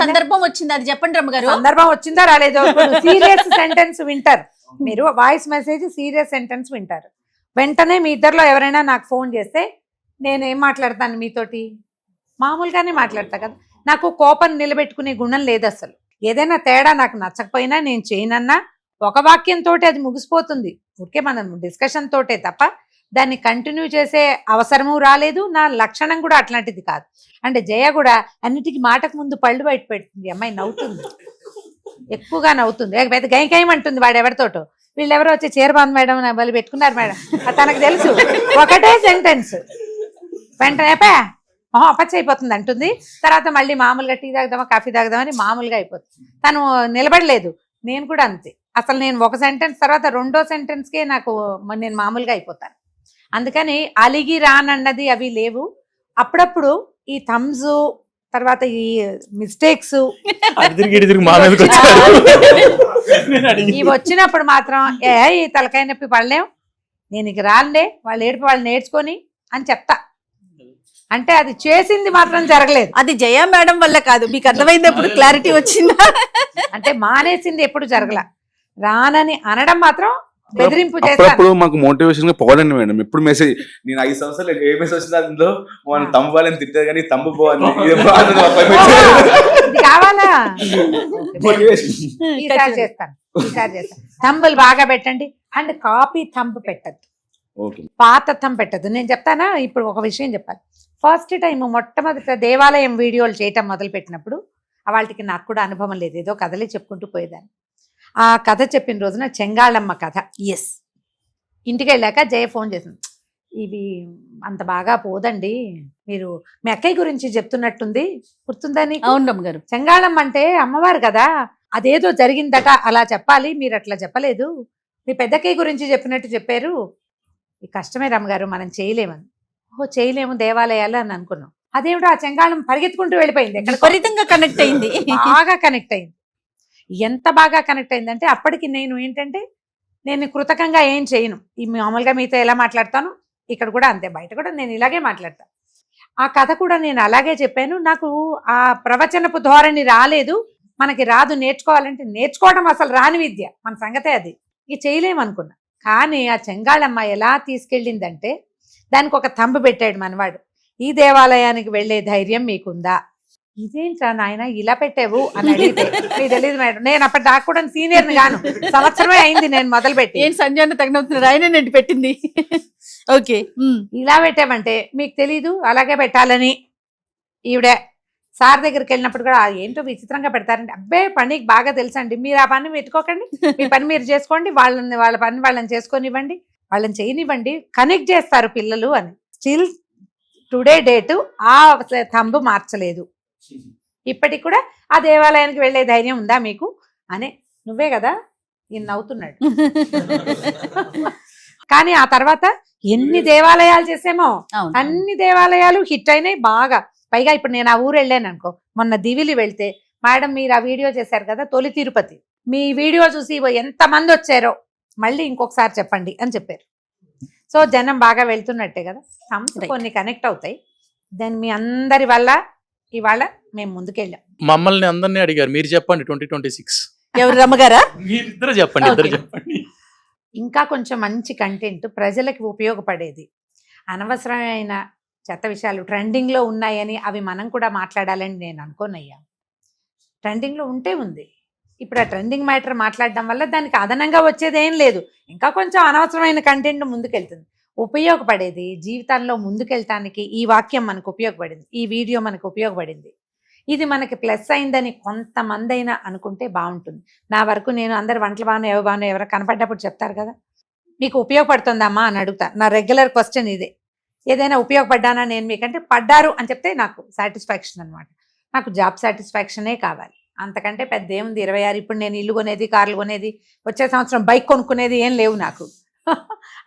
సందర్భం వచ్చింది, అది చెప్పండి రమ్మగారు. సందర్భం వచ్చిందా రాలేదో? సీరియస్ సెంటెన్స్ వింటారు మీరు, వాయిస్ మెసేజ్ సీరియస్ సెంటెన్స్ వింటారు. వెంటనే మీ ఇద్దరిలో ఎవరైనా నాకు ఫోన్ చేస్తే నేనేం మాట్లాడతాను మీతోటి? మామూలుగానే మాట్లాడతా కదా. నాకు కోపం నిలబెట్టుకునే గుణం లేదు అసలు. ఏదైనా తేడా నాకు నచ్చకపోయినా నేను చేయనన్నా ఒక వాక్యంతో అది ముగిసిపోతుంది. ఊరికే మనం డిస్కషన్ తోటే తప్ప దాన్ని కంటిన్యూ చేసే అవసరము రాలేదు. నా లక్షణం కూడా అట్లాంటిది కాదు. అంటే జయ కూడా అన్నిటికీ మాటకు ముందు పళ్ళు బయట పెడుతుంది. అమ్మాయి నవ్వుతుంది, ఎక్కువగా నవ్వుతుంది, పెద్ద గైకయమంటుంది వాడెవరితోటో. వీళ్ళెవరో వచ్చి చీరబాంధ్ మేడం వాళ్ళు పెట్టుకున్నారు మేడం, తనకు తెలుసు. ఒకటే సెంటెన్స్ వెంటనే అపచ్చ అయిపోతుంది అంటుంది. తర్వాత మళ్ళీ మామూలుగా టీ తాగుదామా కాఫీ తాగుదామని మామూలుగా అయిపోతుంది. తను నిలబడలేదు, నేను కూడా అంతే. అసలు నేను ఒక సెంటెన్స్ తర్వాత రెండో సెంటెన్స్కే నేను మామూలుగా అయిపోతాను. అందుకని అలిగి రానన్నది అవి లేవు. అప్పుడప్పుడు ఈ థమ్స్ తర్వాత ఈ మిస్టేక్స్ ఇవి వచ్చినప్పుడు మాత్రం ఈ తలకాయ నొప్పి పడలేం, నేను ఇక రాలే, వాళ్ళు ఏడుపు వాళ్ళు నేర్చుకొని అని చెప్తా. అంటే అది చేసింది మాత్రం జరగలేదు. అది జయ మేడం వల్ల కాదు. మీకు అర్థమైంది, ఎప్పుడు క్లారిటీ వచ్చిందా? అంటే మానేసింది ఎప్పుడు జరగల. రానని అనడం మాత్రం బెదిరింపు చేస్తాను. మాకు మోటివేషన్ గా పోదండి మేడం. ఎప్పుడు మెసేజ్ నేను 5 సంవత్సరాలు ఏ మెసేజ్ వచ్చింది అందులో మనం తమ్ముని తిట్టారు కానీ తమ్ము పోవాలి కావాలా? ఈసారి చేస్తాను. థంబులు బాగా పెట్టండి. అండ్ కాపీ థంబ్ పెట్టద్దు, పాత థంబ్ పెట్టద్దు. నేను చెప్తానా? ఇప్పుడు ఒక విషయం చెప్పాలి. ఫస్ట్ టైం మొట్టమొదట దేవాలయం వీడియోలు చేయటం మొదలు పెట్టినప్పుడు వాళ్ళకి నాకు కూడా అనుభవం లేదు, ఏదో కథలే చెప్పుకుంటూ పోయేదాన్ని. ఆ కథ చెప్పిన రోజున చెంగాళమ్మ కథ. ఎస్, ఇంటికి వెళ్ళాక జయ ఫోన్ చేసింది, ఇవి అంత బాగా పోదండి, మీరు మీ అక్కయ్య గురించి చెప్తున్నట్టుంది, గుర్తుందని. అవును గారు, చెంగాళమ్మ అంటే అమ్మవారు కదా, అదేదో జరిగిందట అలా చెప్పాలి, మీరు అట్లా చెప్పలేదు, మీ పెద్దక్కయ్య గురించి చెప్పినట్టు చెప్పారు. ఈ కష్టమే రమ్మగారు, మనం చేయలేమని. ఓహో చేయలేము దేవాలయాలు అని అనుకున్నాం. అదేమిటో ఆ చెంగాళం పరిగెత్తుకుంటూ వెళ్ళిపోయింది. విపరీతంగా కనెక్ట్ అయింది, బాగా కనెక్ట్ అయింది. ఎంత బాగా కనెక్ట్ అయిందంటే అప్పటికి నేను కృతకంగా ఏం చేయను. ఈ మామూలుగా మీతో ఎలా మాట్లాడతాను ఇక్కడ కూడా అంతే, బయట కూడా నేను ఇలాగే మాట్లాడతాను. ఆ కథ కూడా నేను అలాగే చెప్పాను. నాకు ఆ ప్రవచనపు ధోరణి రాలేదు. మనకి రాదు, నేర్చుకోవాలంటే నేర్చుకోవడం అసలు రాని విద్య, మన సంగతే అది. ఇక చేయలేమనుకున్నా. కానీ ఆ చెంగాళమ్మ ఎలా తీసుకెళ్ళిందంటే దానికి ఒక తంబు పెట్టాడు మనవాడు, ఈ దేవాలయానికి వెళ్ళే ధైర్యం మీకుందా? ఇదేంట్రా నాయన ఇలా పెట్టావు అని అడిగితే మీకు తెలియదు మేడం, నేను అప్పటి దాకా కూడా సీనియర్ని గాను, సంవత్సరమే అయింది నేను మొదలుపెట్టి. ఏం సంజయ్ తగినవుతున్నారు, ఆయన నేను పెట్టింది. ఓకే, ఇలా పెట్టామంటే మీకు తెలీదు అలాగే పెట్టాలని. ఈవిడ సార్ దగ్గరికి వెళ్ళినప్పుడు కూడా ఏంటో విచిత్రంగా పెడతారండి. అబ్బే పనికి బాగా తెలుసండి, మీరు ఆ పని పెట్టుకోకండి, మీ పని మీరు చేసుకోండి, వాళ్ళ పని వాళ్ళని చేసుకొనివ్వండి, వాళ్ళని చేయనివ్వండి, కనెక్ట్ చేస్తారు పిల్లలు అని. స్టిల్ టుడే డేటు ఆ తంబు మార్చలేదు. ఇప్పటికి కూడా ఆ దేవాలయానికి వెళ్ళే ధైర్యం ఉందా మీకు అనే. నువ్వే కదా ఈయన నవ్వుతున్నాడు. కానీ ఆ తర్వాత ఎన్ని దేవాలయాలు చేసామో అన్ని దేవాలయాలు హిట్ అయినాయి బాగా. పైగా ఇప్పుడు నేను ఆ ఊరు వెళ్ళాను అనుకో, మొన్న దివిలి వెళ్తే, మేడం మీరు ఆ వీడియో చేశారు కదా తొలి తిరుపతి, మీ వీడియో చూసి ఎంతమంది వచ్చారో మళ్ళీ ఇంకొకసారి చెప్పండి అని చెప్పారు. సో జనం బాగా వెళ్తున్నట్టే కదా, కొన్ని కనెక్ట్ అవుతాయి. దాని మీ అందరి వల్ల ఇవాళ మేము ముందుకెళ్ళాం. మమ్మల్ని అందరినీ అడిగారు, మీరు చెప్పండి 2026 ఎవరు రమ్మగారా? మీరిద్దరు చెప్పండి, ఇద్దరు చెప్పండి. ఇంకా కొంచెం మంచి కంటెంట్ ప్రజలకు ఉపయోగపడేది, అనవసరమైన చెత్త విషయాలు ట్రెండింగ్లో ఉన్నాయని అవి మనం కూడా మాట్లాడాలని నేను అనుకోనయ్యా. ట్రెండింగ్లో ఉంటే ఉంది, ఇప్పుడు ఆ ట్రెండింగ్ మ్యాటర్ మాట్లాడడం వల్ల దానికి అదనంగా వచ్చేది ఏం లేదు, ఇంకా కొంచెం అనవసరమైన కంటెంట్ ముందుకెళ్తుంది. ఉపయోగపడేది జీవితంలో ముందుకెళ్ళటానికి ఈ వాక్యం మనకు ఉపయోగపడింది, ఈ వీడియో మనకు ఉపయోగపడింది, ఇది మనకి ప్లస్ అయిందని కొంతమంది అయినా అనుకుంటే బాగుంటుంది. నా వరకు నేను అందరు వంటలు బాగానే ఎవరు కనపడ్డప్పుడు చెప్తారు కదా, మీకు ఉపయోగపడుతుందమ్మా అని అడుగుతా. నా రెగ్యులర్ క్వశ్చన్ ఇదే, ఏదైనా ఉపయోగపడ్డానా నేను మీకంటే పడ్డారు అని చెప్తే నాకు సాటిస్ఫాక్షన్ అనమాట. నాకు జాబ్ సాటిస్ఫాక్షనే కావాలి, అంతకంటే పెద్ద ఏముంది. 26 ఇప్పుడు నేను ఇల్లు కొనేది, కార్లు కొనేది, వచ్చే సంవత్సరం బైక్ కొనుక్కునేది ఏం లేవు నాకు.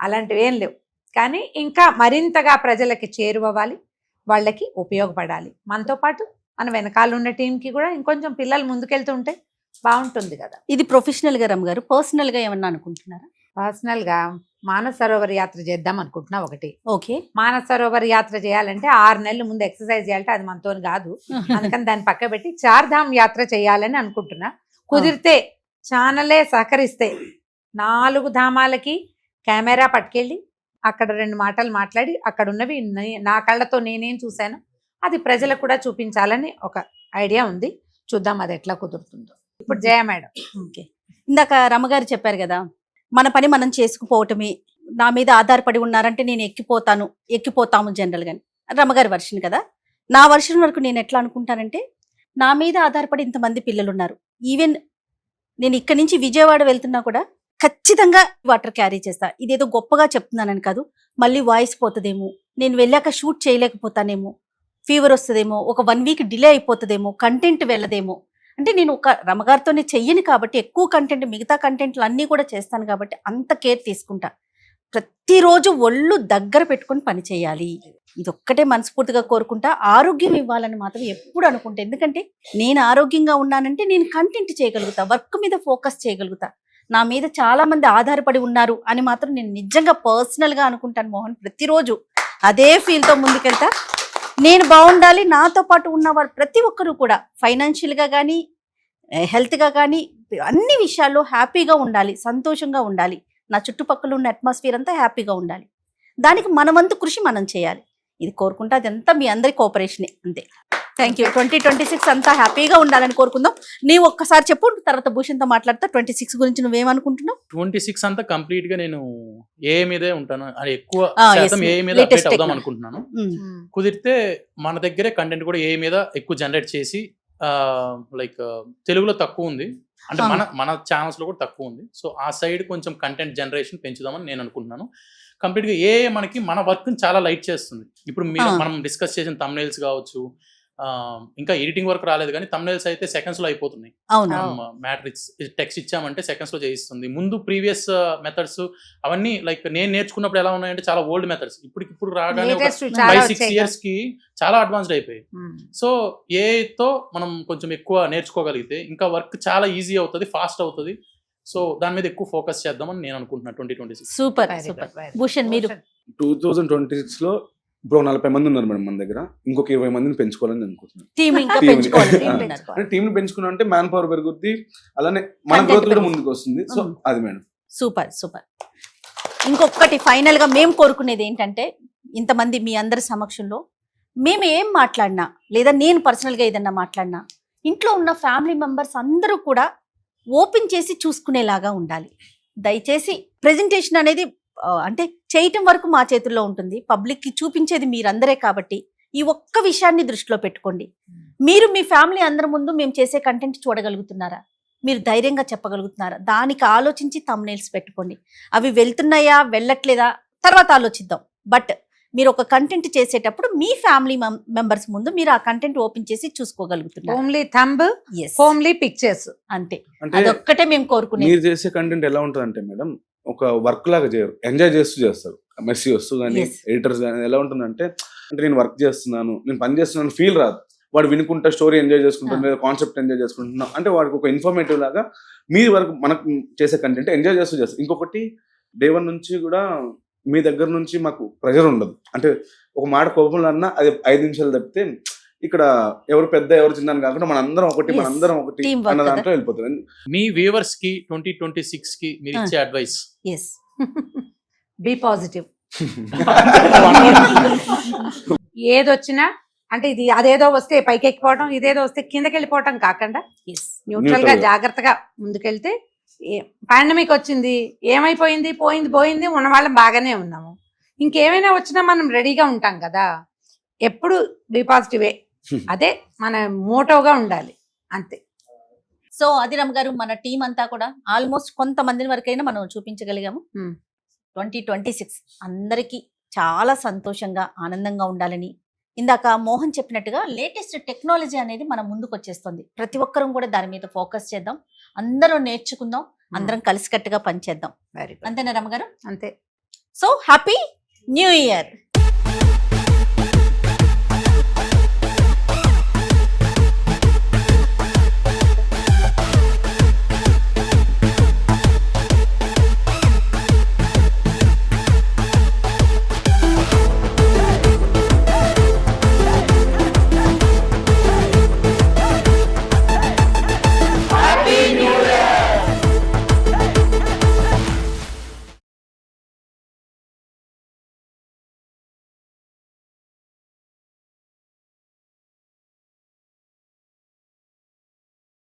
అలాంటివి ఏం లేవు. కానీ ఇంకా మరింతగా ప్రజలకి చేరువవ్వాలి, వాళ్ళకి ఉపయోగపడాలి. మనతో పాటు మన వెనకాల ఉన్న టీంకి కూడా ఇంకొంచెం పిల్లలు ముందుకెళ్తుంటే బాగుంటుంది కదా. ఇది ప్రొఫెషనల్ గా రమ్మగారు, పర్సనల్ గా ఏమన్నా అనుకుంటున్నారా? పర్సనల్ గా మానస సరోవర్ యాత్ర చేద్దాం అనుకుంటున్నా ఒకటి. ఓకే, మానస సరోవర్ యాత్ర చేయాలంటే 6 నెలల ముందు ఎక్సర్సైజ్ చేయాలంటే అది మనతో కాదు, అందుకని దాన్ని పక్క పెట్టి 4 ధామ్ యాత్ర చేయాలని అనుకుంటున్నా. కుదిరితే ఛానలే సహకరిస్తే 4 ధామాలకి కెమెరా పట్టుకెళ్ళి అక్కడ 2 మాటలు మాట్లాడి అక్కడ ఉన్నవి నా కళ్ళతో నేనేం చూశాను అది ప్రజలకు కూడా చూపించాలని ఒక ఐడియా ఉంది. చూద్దాం అది ఎట్లా కుదురుతుందో. ఇప్పుడు జయ మేడం. ఓకే, ఇందాక రమ్మగారు చెప్పారు కదా, మన పని మనం చేసుకుపోవటమే, నా మీద ఆధారపడి ఉన్నారంటే నేను ఎక్కిపోతాము జనరల్ గాని. రమ్మగారి వర్షన్ కదా. నా వర్షన్ వరకు నేను ఎట్లా అనుకుంటానంటే, నా మీద ఆధారపడి ఇంతమంది పిల్లలు ఉన్నారు. ఈవెన్ నేను ఇక్కడి నుంచి విజయవాడ వెళ్తున్నా కూడా ఖచ్చితంగా వాటర్ క్యారీ చేస్తా. ఇదేదో గొప్పగా చెప్తున్నానని కాదు, మళ్ళీ వాయిస్ పోతుందేమో, నేను వెళ్ళాక షూట్ చేయలేకపోతానేమో, ఫీవర్ వస్తుందేమో, ఒక 1 వీక్ డిలే అయిపోతుందేమో, కంటెంట్ వెళ్ళదేమో. అంటే నేను ఒక రమగారితోనే చెయ్యను కాబట్టి ఎక్కువ కంటెంట్, మిగతా కంటెంట్లు అన్నీ కూడా చేస్తాను కాబట్టి అంత కేర్ తీసుకుంటా. ప్రతిరోజు ఒళ్ళు దగ్గర పెట్టుకొని పని చేయాలి, ఇది ఒక్కటే మనస్ఫూర్తిగా కోరుకుంటా. ఆరోగ్యం ఇవ్వాలని మాత్రం ఎప్పుడు అనుకుంటా. ఎందుకంటే నేను ఆరోగ్యంగా ఉన్నానంటే నేను కంటెంట్ చేయగలుగుతా, వర్క్ మీద ఫోకస్ చేయగలుగుతా. నా మీద చాలా మంది ఆధారపడి ఉన్నారు అని మాత్రం నేను నిజంగా పర్సనల్ గా అనుకుంటాను మోహన్. ప్రతిరోజు అదే ఫీల్ తో ముందుకెళ్తా. నేను బాగుండాలి, నాతో పాటు ఉన్నవారు ప్రతి ఒక్కరూ కూడా ఫైనాన్షియల్ గా కానీ హెల్త్ గా కానీ అన్ని విషయాల్లో హ్యాపీగా ఉండాలి, సంతోషంగా ఉండాలి. నా చుట్టుపక్కల ఉన్న అట్మాస్ఫియర్ అంతా హ్యాపీగా ఉండాలి. దానికి మన వంతు కృషి మనం చేయాలి. ఇది కోరుకుంటా. అదంతా మీ అందరి కోఆపరేషనే, అంతే. Thank you. 2026 అంతా హ్యాపీగా ఉండాలని కోరుకుందాం. నీవు ఒక్కసారి చెప్పు, తర్వాత భూషణ్తో మాట్లాడతా. 26 గురించి నువ్వేమనుకుంటున్నావు? 26 అంతా కంప్లీట్ గా నేను ఏ మీదే ఉంటాను, అది ఎక్కువ శాతం ఏ మీద అప్డేట్ అవుదాం అనుకుంటున్నాను. కుదిరితే మన దగ్గరే కంటెంట్ కూడా ఏ మీద ఎక్కువ జనరేట్ చేసి, లైక్ తెలుగులో తక్కువ ఉంది అంటే మన ఛానల్స్ లో కూడా తక్కువ ఉంది. సో ఆ సైడ్ కొంచెం కంటెంట్ జనరేషన్ పెంచుదామని నేను అనుకుంటున్నాను. కంప్లీట్ గా ఏ మనకి మన వర్క్ చాలా లైట్ చేస్తుంది. ఇప్పుడు మనం డిస్కస్ చేసిన thumbnails కావచ్చు, ఇంకా ఎడిటింగ్ వర్క్ రాలేదు కానీ thumbnails అయితే సెకండ్స్ లో అయిపోతున్నాయి. మ్యాట్రిక్స్ టెక్స్ట్ ఇచ్చామంటే సెకండ్స్ లో చేయిస్తుంది. ముందు ప్రీవియస్ మెథడ్స్ అవన్నీ లైక్ నేను నేర్చుకున్నప్పుడు ఎలా ఉన్నాయంటే చాలా ఓల్డ్ మెథడ్స్, ఇప్పుడు రాగానే 5-6 years కి చాలా అడ్వాన్స్డ్ అయిపోయాయి. సో ఏతో మనం కొంచెం ఎక్కువ నేర్చుకోగలిగితే ఇంకా వర్క్ చాలా ఈజీ అవుతుంది, ఫాస్ట్ అవుతుంది. సో దాని మీద ఎక్కువ ఫోకస్ చేద్దామని నేను అనుకుంటున్నాను 2026. Super super. భూషణ్ మీరు 2026 లో ఇప్పుడు 40 మంది ఉన్నారు మేడం మన దగ్గర, ఇంకొక 20 మందిని పెంచుకోవాలని అనుకుంటున్నాను. టీమ్ ని పెంచుకున్నా అంటే మ్యాన్ పవర్ పెరుగుద్ది, అలానే మన గ్రోత్ కూడా ముందుకు వస్తుంది. సో అది మేడం. Super super. ఇంకొకటి ఫైనల్ గా మేము కోరుకునేది ఏంటంటే, ఇంతమంది మీ అందరి సమక్షంలో మేము ఏం మాట్లాడినా లేదా నేను పర్సనల్గా ఏదన్నా మాట్లాడినా ఇంట్లో ఉన్న ఫ్యామిలీ మెంబర్స్ అందరూ కూడా ఓపెన్ చేసి చూసుకునేలాగా ఉండాలి. దయచేసి ప్రెజెంటేషన్ అనేది అంటే చేయటం వరకు మా చేతుల్లో ఉంటుంది, పబ్లిక్కి చూపించేది మీరందరే కాబట్టి ఈ ఒక్క విషయాన్ని దృష్టిలో పెట్టుకోండి. మీరు మీ ఫ్యామిలీ అందరి ముందు మేము చేసే కంటెంట్ చూడగలుగుతున్నారా, మీరు ధైర్యంగా చెప్పగలుగుతున్నారా, దానికి ఆలోచించి థంబ్నెయిల్స్ పెట్టుకోండి. అవి వెళ్తున్నాయా వెళ్ళట్లేదా తర్వాత ఆలోచిద్దాం. బట్ మీరు ఒక కంటెంట్ చేసేటప్పుడు మీ ఫ్యామిలీ మెంబర్స్ ముందు మీరు ఆ కంటెంట్ ఓపెన్ చేసి చూసుకోగలుగుతున్నారు. హోమ్లీ థంబ్, హోమ్లీ పిక్చర్స్, అంతే. అదొక్కటే మేము కోరుకునేది. మీరు చేసే కంటెంట్ ఎలా ఉంటుంది అంటే మేడం, ఒక వర్క్ లాగా చేయరు, ఎంజాయ్ చేస్తూ చేస్తారు. మెస్సీ వస్తూ కానీ ఎడిటర్స్ కానీ ఎలా ఉంటుందంటే, అంటే నేను వర్క్ చేస్తున్నాను, నేను పని చేస్తున్నాను ఫీల్ రాదు. వాడు వినుకుంటా స్టోరీ ఎంజాయ్ చేసుకుంటాను లేదా కాన్సెప్ట్ ఎంజాయ్ చేసుకుంటున్నాం అంటే వాడికి ఒక ఇన్ఫర్మేటివ్ లాగా మీ వరకు మనకు చేసే కంటెంట్ ఎంజాయ్ చేస్తూ చేస్తారు. ఇంకొకటి డే 1 నుంచి కూడా మీ దగ్గర నుంచి మాకు ప్రెజర్ ఉండదు. అంటే ఒక మాట కోపంలో అన్నా అది 5 నిమిషాలు తప్పితే ఇక్కడ ఎవరు పెద్ద ఎవరు చిన్న అని కాకుండా మనందరం ఒకటి అన్న దాంట్లో వెళ్ళిపోతాం. మీ వ్యూవర్స్ కి 2026 కి మీరు ఇచ్చే అడ్వైస్? Be positive. ఏదొచ్చినా అంటే ఇది అదేదో వస్తే పైకి ఎక్కిపోవడం, ఇదేదో వస్తే కిందకి వెళ్ళిపోవటం కాకుండా న్యూట్రల్ గా జాగ్రత్తగా ముందుకెళ్తే, పాండమిక్ వచ్చింది ఏమైపోయింది, పోయింది, ఉన్న వాళ్ళం బాగానే ఉన్నాము. ఇంకేమైనా వచ్చినా మనం రెడీగా ఉంటాం కదా. ఎప్పుడు బీ పాజిటివే, అదే మన మోటోగా ఉండాలి, అంతే. సో అదిరామ్ గారు, మన టీం అంతా కూడా ఆల్మోస్ట్ కొంతమంది వరకైనా మనం చూపించగలిగాము. 2026 అందరికీ చాలా సంతోషంగా ఆనందంగా ఉండాలని, ఇందాక మోహన్ చెప్పినట్టుగా లేటెస్ట్ టెక్నాలజీ అనేది మన ముందుకు వచ్చేస్తుంది. ప్రతి ఒక్కరం కూడా దాని మీద ఫోకస్ చేద్దాం, అందరం నేర్చుకుందాం, అందరం కలిసికట్టుగా పనిచేద్దాం. అంతేనా రమగారు? అంతే. So happy new year.